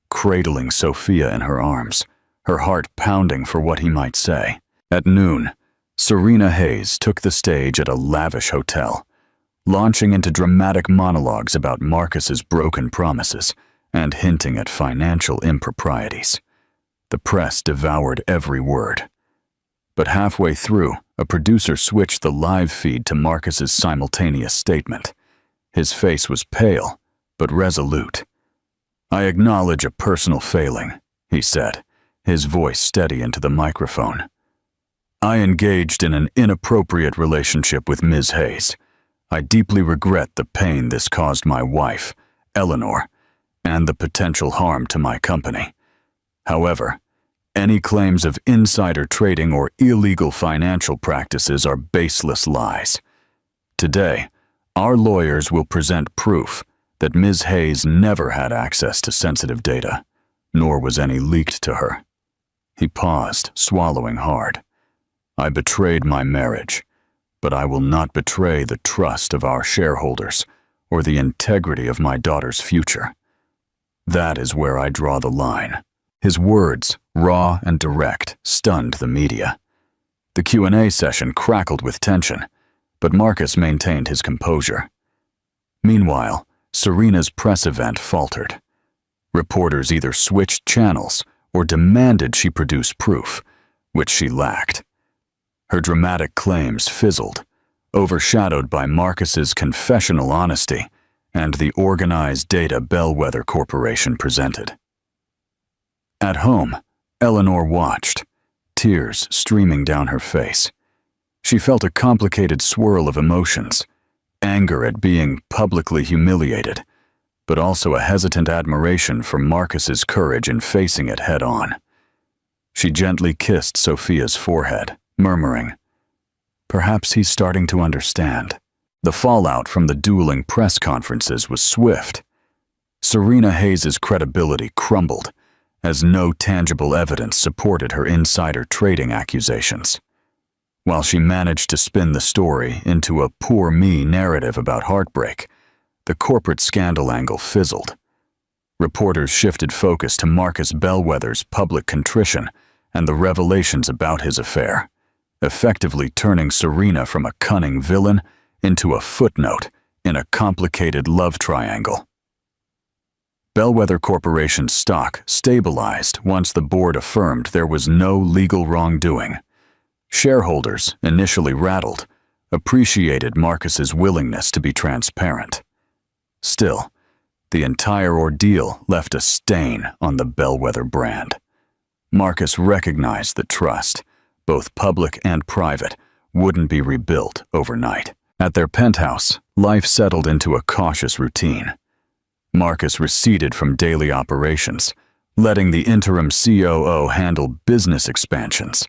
cradling Sophia in her arms, her heart pounding for what he might say. At noon, Serena Hayes took the stage at a lavish hotel, launching into dramatic monologues about Marcus's broken promises and hinting at financial improprieties. The press devoured every word. But halfway through, a producer switched the live feed to Marcus's simultaneous statement. His face was pale, but resolute. "I acknowledge a personal failing," he said, his voice steady into the microphone. "I engaged in an inappropriate relationship with Ms. Hayes. I deeply regret the pain this caused my wife, Eleanor, and the potential harm to my company. However, any claims of insider trading or illegal financial practices are baseless lies. Today, our lawyers will present proof that Ms. Hayes never had access to sensitive data, nor was any leaked to her. He paused, swallowing hard. I betrayed my marriage, but I will not betray the trust of our shareholders or the integrity of my daughter's future. That is where I draw the line. His words, raw and direct, stunned the media. The Q&A session crackled with tension, but Marcus maintained his composure. Meanwhile, Serena's press event faltered. Reporters either switched channels or demanded she produce proof, which she lacked. Her dramatic claims fizzled, overshadowed by Marcus's confessional honesty and the organized data Bellwether Corporation presented. At home, Eleanor watched, tears streaming down her face. She felt a complicated swirl of emotions, anger at being publicly humiliated, but also a hesitant admiration for Marcus's courage in facing it head-on. She gently kissed Sophia's forehead, murmuring, "Perhaps he's starting to understand." The fallout from the dueling press conferences was swift. Serena Hayes' credibility crumbled, as no tangible evidence supported her insider trading accusations. While she managed to spin the story into a poor me narrative about heartbreak, the corporate scandal angle fizzled. Reporters shifted focus to Marcus Bellwether's public contrition and the revelations about his affair, effectively turning Serena from a cunning villain into a footnote in a complicated love triangle. Bellwether Corporation's stock stabilized once the board affirmed there was no legal wrongdoing. Shareholders, initially rattled, appreciated Marcus's willingness to be transparent. Still, the entire ordeal left a stain on the Bellwether brand. Marcus recognized that trust, both public and private, wouldn't be rebuilt overnight. At their penthouse, life settled into a cautious routine. Marcus receded from daily operations, letting the interim COO handle business expansions.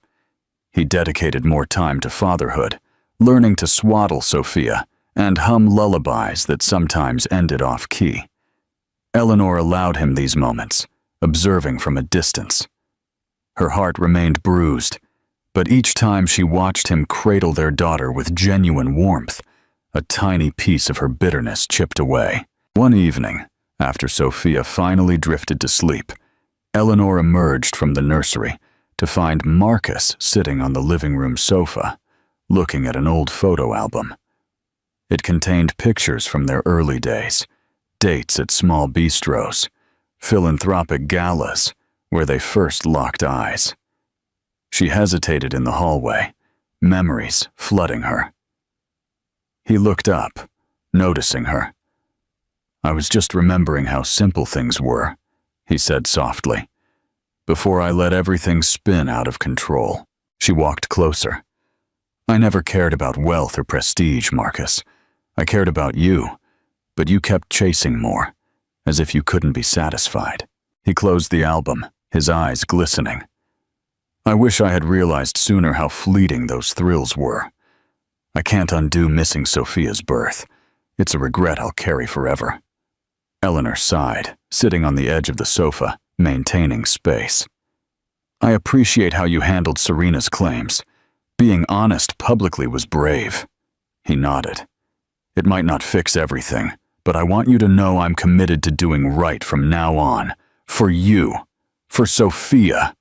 He dedicated more time to fatherhood, learning to swaddle Sophia and hum lullabies that sometimes ended off-key. Eleanor allowed him these moments, observing from a distance. Her heart remained bruised, but each time she watched him cradle their daughter with genuine warmth, a tiny piece of her bitterness chipped away. One evening, after Sophia finally drifted to sleep, Eleanor emerged from the nursery to find Marcus sitting on the living room sofa, looking at an old photo album. It contained pictures from their early days, dates at small bistros, philanthropic galas where they first locked eyes. She hesitated in the hallway, memories flooding her. He looked up, noticing her. "I was just remembering how simple things were," he said softly, "before I let everything spin out of control." She walked closer. "I never cared about wealth or prestige, Marcus. I cared about you, but you kept chasing more, as if you couldn't be satisfied." He closed the album, his eyes glistening. "I wish I had realized sooner how fleeting those thrills were. I can't undo missing Sophia's birth. It's a regret I'll carry forever." Eleanor sighed, sitting on the edge of the sofa, maintaining space. "I appreciate how you handled Serena's claims. Being honest publicly was brave." He nodded. "It might not fix everything, but I want you to know I'm committed to doing right from now on. For you. For Sophia."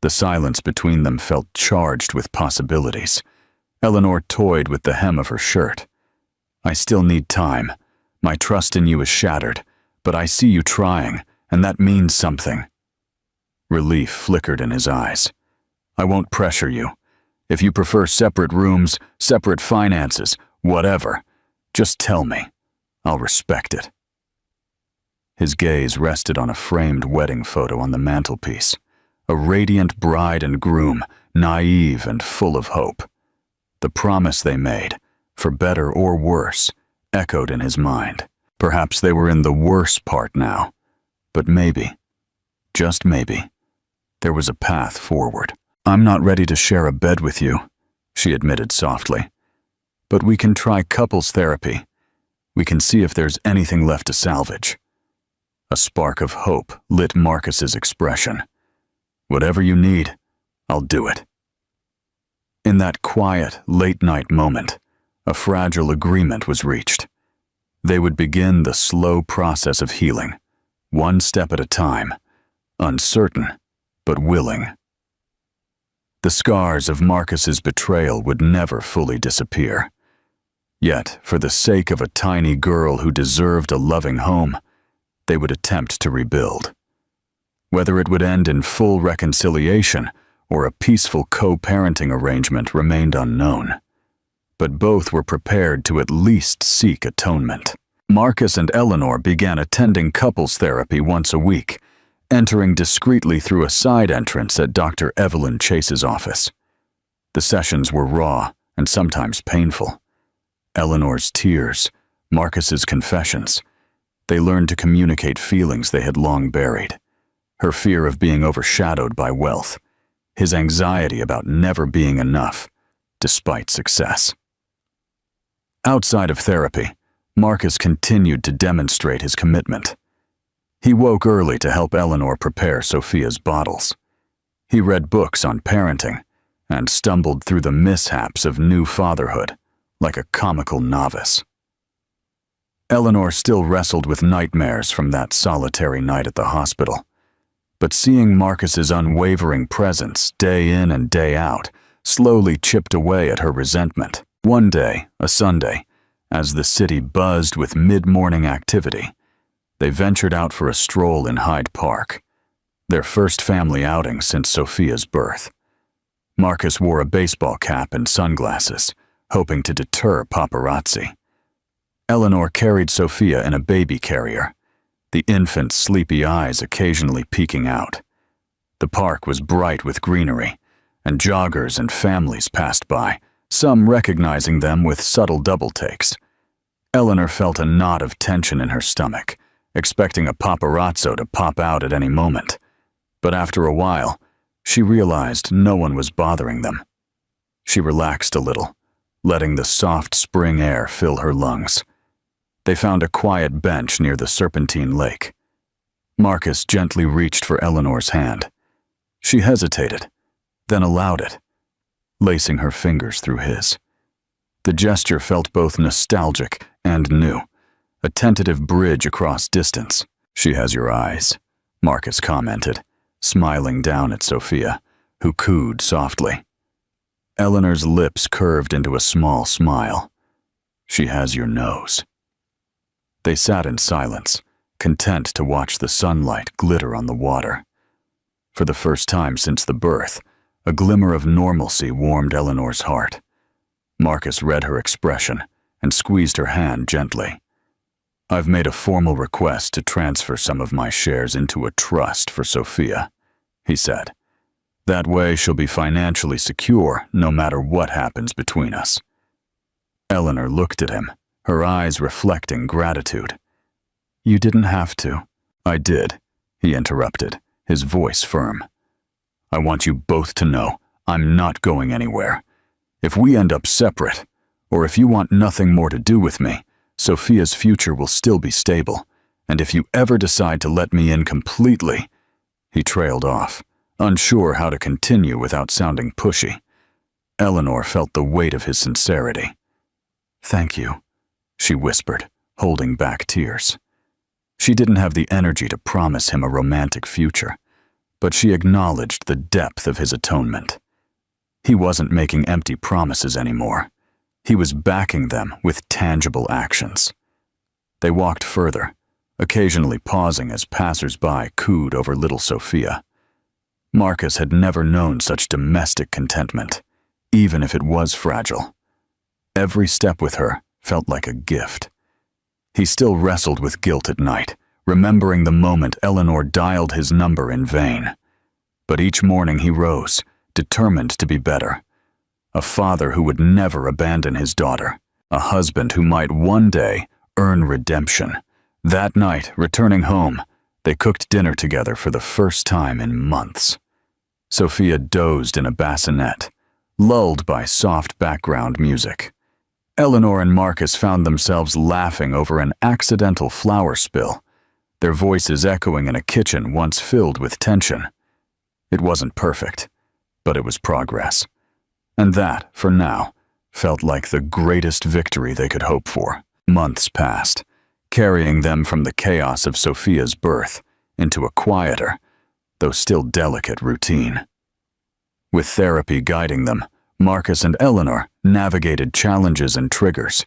The silence between them felt charged with possibilities. Eleanor toyed with the hem of her shirt. "I still need time. My trust in you is shattered, but I see you trying, and that means something." Relief flickered in his eyes. "I won't pressure you. If you prefer separate rooms, separate finances, whatever, just tell me. I'll respect it." His gaze rested on a framed wedding photo on the mantelpiece, a radiant bride and groom, naive and full of hope. The promise they made, for better or worse, echoed in his mind. Perhaps they were in the worse part now, But maybe, just maybe, there was a path forward. "I'm not ready to share a bed with you," she admitted softly. "But we can try couples therapy. We can see if there's anything left to salvage." A spark of hope lit Marcus's expression. "Whatever you need, I'll do it." In that quiet, late-night moment, a fragile agreement was reached. They would begin the slow process of healing, one step at a time, uncertain but willing. The scars of Marcus's betrayal would never fully disappear. Yet, for the sake of a tiny girl who deserved a loving home, they would attempt to rebuild. Whether it would end in full reconciliation or a peaceful co-parenting arrangement remained unknown. But both were prepared to at least seek atonement. Marcus and Eleanor began attending couples therapy once a week, entering discreetly through a side entrance at Dr. Evelyn Chase's office. The sessions were raw and sometimes painful. Eleanor's tears, Marcus's confessions. They learned to communicate feelings they had long buried. Her fear of being overshadowed by wealth, his anxiety about never being enough, despite success. Outside of therapy, Marcus continued to demonstrate his commitment. He woke early to help Eleanor prepare Sophia's bottles. He read books on parenting and stumbled through the mishaps of new fatherhood like a comical novice. Eleanor still wrestled with nightmares from that solitary night at the hospital. But seeing Marcus's unwavering presence day in and day out slowly chipped away at her resentment. One day, a Sunday, as the city buzzed with mid-morning activity, they ventured out for a stroll in Hyde Park, their first family outing since Sophia's birth. Marcus wore a baseball cap and sunglasses, hoping to deter paparazzi. Eleanor carried Sophia in a baby carrier, the infant's sleepy eyes occasionally peeking out. The park was bright with greenery, and joggers and families passed by, some recognizing them with subtle double-takes. Eleanor felt a knot of tension in her stomach, expecting a paparazzo to pop out at any moment. But after a while, she realized no one was bothering them. She relaxed a little, letting the soft spring air fill her lungs. They found a quiet bench near the Serpentine Lake. Marcus gently reached for Eleanor's hand. She hesitated, then allowed it, lacing her fingers through his. The gesture felt both nostalgic and new, a tentative bridge across distance. "She has your eyes," Marcus commented, smiling down at Sophia, who cooed softly. Eleanor's lips curved into a small smile. "She has your nose." They sat in silence, content to watch the sunlight glitter on the water. For the first time since the birth, a glimmer of normalcy warmed Eleanor's heart. Marcus read her expression and squeezed her hand gently. "I've made a formal request to transfer some of my shares into a trust for Sophia," he said. "That way she'll be financially secure no matter what happens between us." Eleanor looked at him, her eyes reflecting gratitude. "You didn't have to." "I did," he interrupted, his voice firm. "I want you both to know I'm not going anywhere. If we end up separate, or if you want nothing more to do with me, Sophia's future will still be stable, and if you ever decide to let me in completely—" He trailed off, unsure how to continue without sounding pushy. Eleanor felt the weight of his sincerity. "Thank you," she whispered, holding back tears. She didn't have the energy to promise him a romantic future, but she acknowledged the depth of his atonement. He wasn't making empty promises anymore. He was backing them with tangible actions. They walked further, occasionally pausing as passers-by cooed over little Sophia. Marcus had never known such domestic contentment, even if it was fragile. Every step with her felt like a gift. He still wrestled with guilt at night, remembering the moment Eleanor dialed his number in vain. But each morning he rose, determined to be better. A father who would never abandon his daughter. A husband who might one day earn redemption. That night, returning home, They cooked dinner together for the first time in months. Sophia dozed in a bassinet, lulled by soft background music. Eleanor and Marcus found themselves laughing over an accidental flour spill, their voices echoing in a kitchen once filled with tension. It wasn't perfect, but it was progress. And that, for now, felt like the greatest victory they could hope for. Months passed, carrying them from the chaos of Sophia's birth into a quieter, though still delicate routine. With therapy guiding them, Marcus and Eleanor navigated challenges and triggers.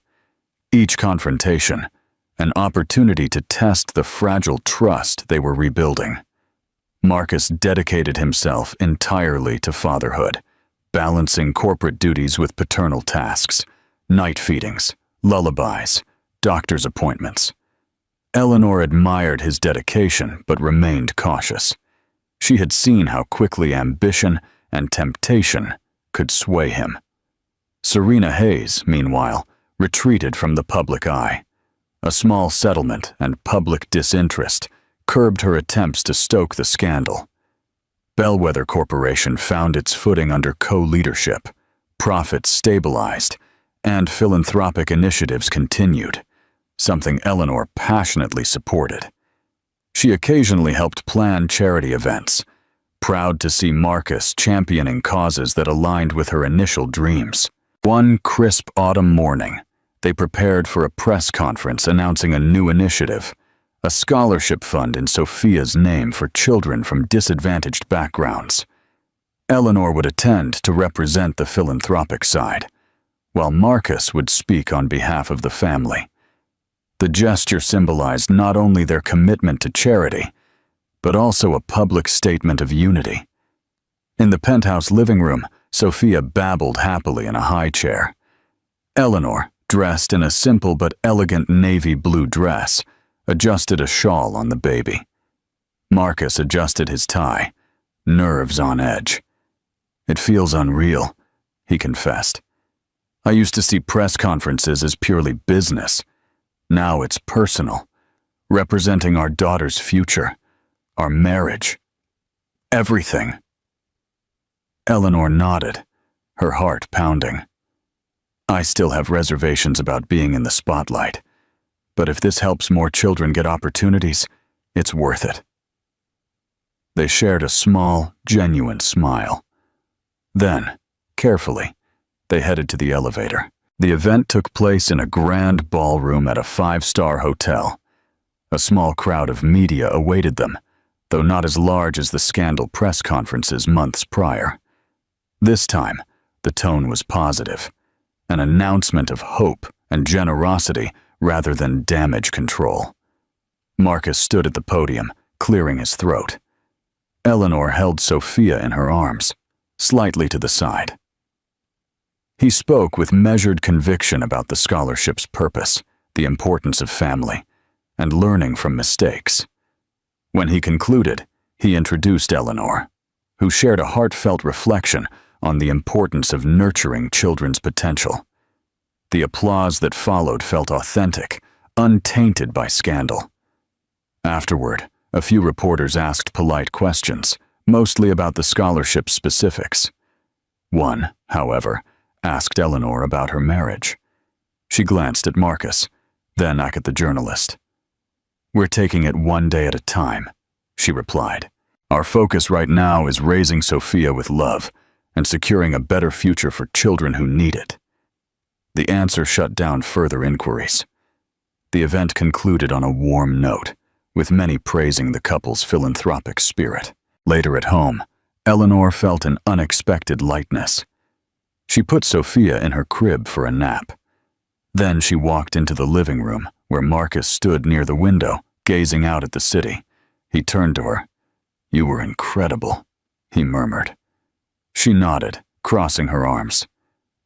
Each confrontation, an opportunity to test the fragile trust they were rebuilding. Marcus dedicated himself entirely to fatherhood, balancing corporate duties with paternal tasks, night feedings, lullabies, doctor's appointments. Eleanor admired his dedication but remained cautious. She had seen how quickly ambition and temptation could sway him. Serena Hayes, meanwhile, retreated from the public eye. A small settlement and public disinterest curbed her attempts to stoke the scandal. Bellwether Corporation found its footing under co-leadership, profits stabilized, and philanthropic initiatives continued, something Eleanor passionately supported. She occasionally helped plan charity events, proud to see Marcus championing causes that aligned with her initial dreams. One crisp autumn morning, they prepared for a press conference announcing a new initiative, a scholarship fund in Sophia's name for children from disadvantaged backgrounds. Eleanor would attend to represent the philanthropic side, while Marcus would speak on behalf of the family. The gesture symbolized not only their commitment to charity, but also a public statement of unity. In the penthouse living room, Sophia babbled happily in a high chair. Eleanor, dressed in a simple but elegant navy blue dress, adjusted a shawl on the baby. Marcus adjusted his tie, nerves on edge. "It feels unreal," he confessed. "I used to see press conferences as purely business. Now it's personal, representing our daughter's future, our marriage, everything." Eleanor nodded, her heart pounding. "I still have reservations about being in the spotlight, but if this helps more children get opportunities, it's worth it." They shared a small, genuine smile. Then, carefully, they headed to the elevator. The event took place in a grand ballroom at a 5-star hotel. A small crowd of media awaited them, though not as large as the scandal press conferences months prior. This time, the tone was positive, an announcement of hope and generosity rather than damage control. Marcus stood at the podium, clearing his throat. Eleanor held Sophia in her arms, slightly to the side. He spoke with measured conviction about the scholarship's purpose, the importance of family, and learning from mistakes. When he concluded, he introduced Eleanor, who shared a heartfelt reflection on the importance of nurturing children's potential. The applause that followed felt authentic, untainted by scandal. Afterward, a few reporters asked polite questions, mostly about the scholarship's specifics. One, however, asked Eleanor about her marriage. She glanced at Marcus, then back at the journalist. "We're taking it one day at a time," she replied. "Our focus right now is raising Sophia with love and securing a better future for children who need it." The answer shut down further inquiries. The event concluded on a warm note, with many praising the couple's philanthropic spirit. Later at home, Eleanor felt an unexpected lightness. She put Sophia in her crib for a nap. Then she walked into the living room, where Marcus stood near the window, gazing out at the city. He turned to her. "You were incredible," he murmured. She nodded, crossing her arms.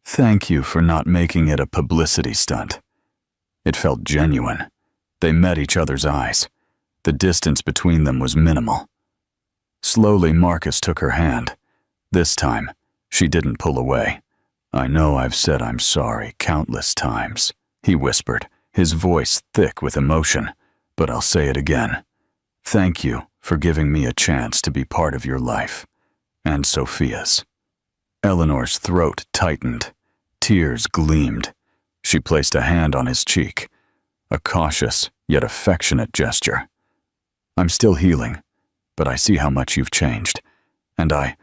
"Thank you for not making it a publicity stunt." It felt genuine. They met each other's eyes. The distance between them was minimal. Slowly, Marcus took her hand. This time, she didn't pull away. "I know I've said I'm sorry countless times," he whispered, his voice thick with emotion, "but I'll say it again. Thank you for giving me a chance to be part of your life, and Sophia's. Eleanor's throat tightened. Tears gleamed. She placed a hand on his cheek, a cautious yet affectionate gesture. I'm still healing, but I see how much you've changed, and I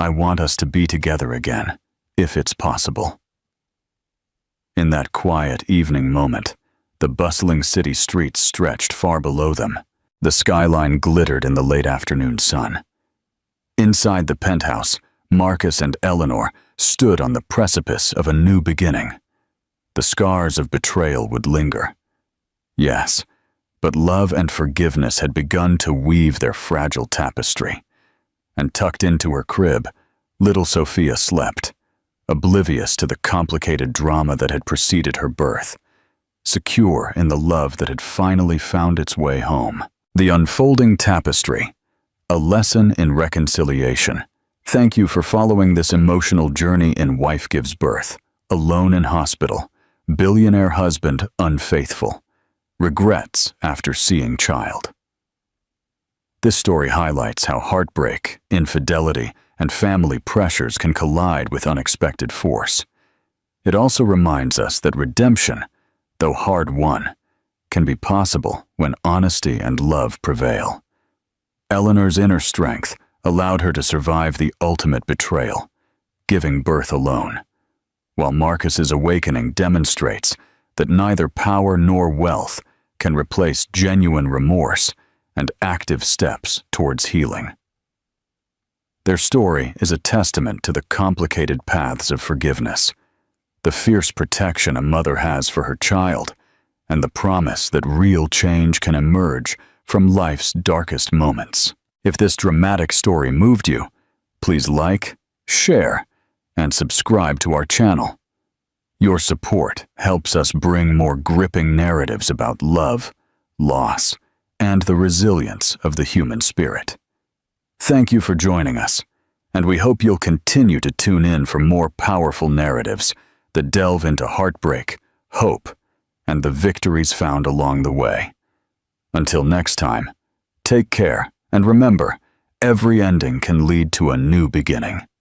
want us to be together again, if it's possible. In that quiet evening moment, the bustling city streets stretched far below them. The skyline glittered in the late afternoon sun. Inside the penthouse, Marcus and Eleanor stood on the precipice of a new beginning. The scars of betrayal would linger. Yes, but love and forgiveness had begun to weave their fragile tapestry. And tucked into her crib, little Sophia slept, oblivious to the complicated drama that had preceded her birth, secure in the love that had finally found its way home. The unfolding tapestry, a lesson in reconciliation. Thank you for following this emotional journey in Wife Gives Birth, alone in hospital, billionaire husband unfaithful, regrets after seeing child. This story highlights how heartbreak, infidelity, and family pressures can collide with unexpected force. It also reminds us that redemption, though hard-won, can be possible when honesty and love prevail. Eleanor's inner strength allowed her to survive the ultimate betrayal, giving birth alone, while Marcus's awakening demonstrates that neither power nor wealth can replace genuine remorse and active steps towards healing. Their story is a testament to the complicated paths of forgiveness, the fierce protection a mother has for her child, and the promise that real change can emerge from life's darkest moments. If this dramatic story moved you, please like, share, and subscribe to our channel. Your support helps us bring more gripping narratives about love, loss, and the resilience of the human spirit. Thank you for joining us, and we hope you'll continue to tune in for more powerful narratives that delve into heartbreak, hope, and the victories found along the way. Until next time, take care, and remember, every ending can lead to a new beginning.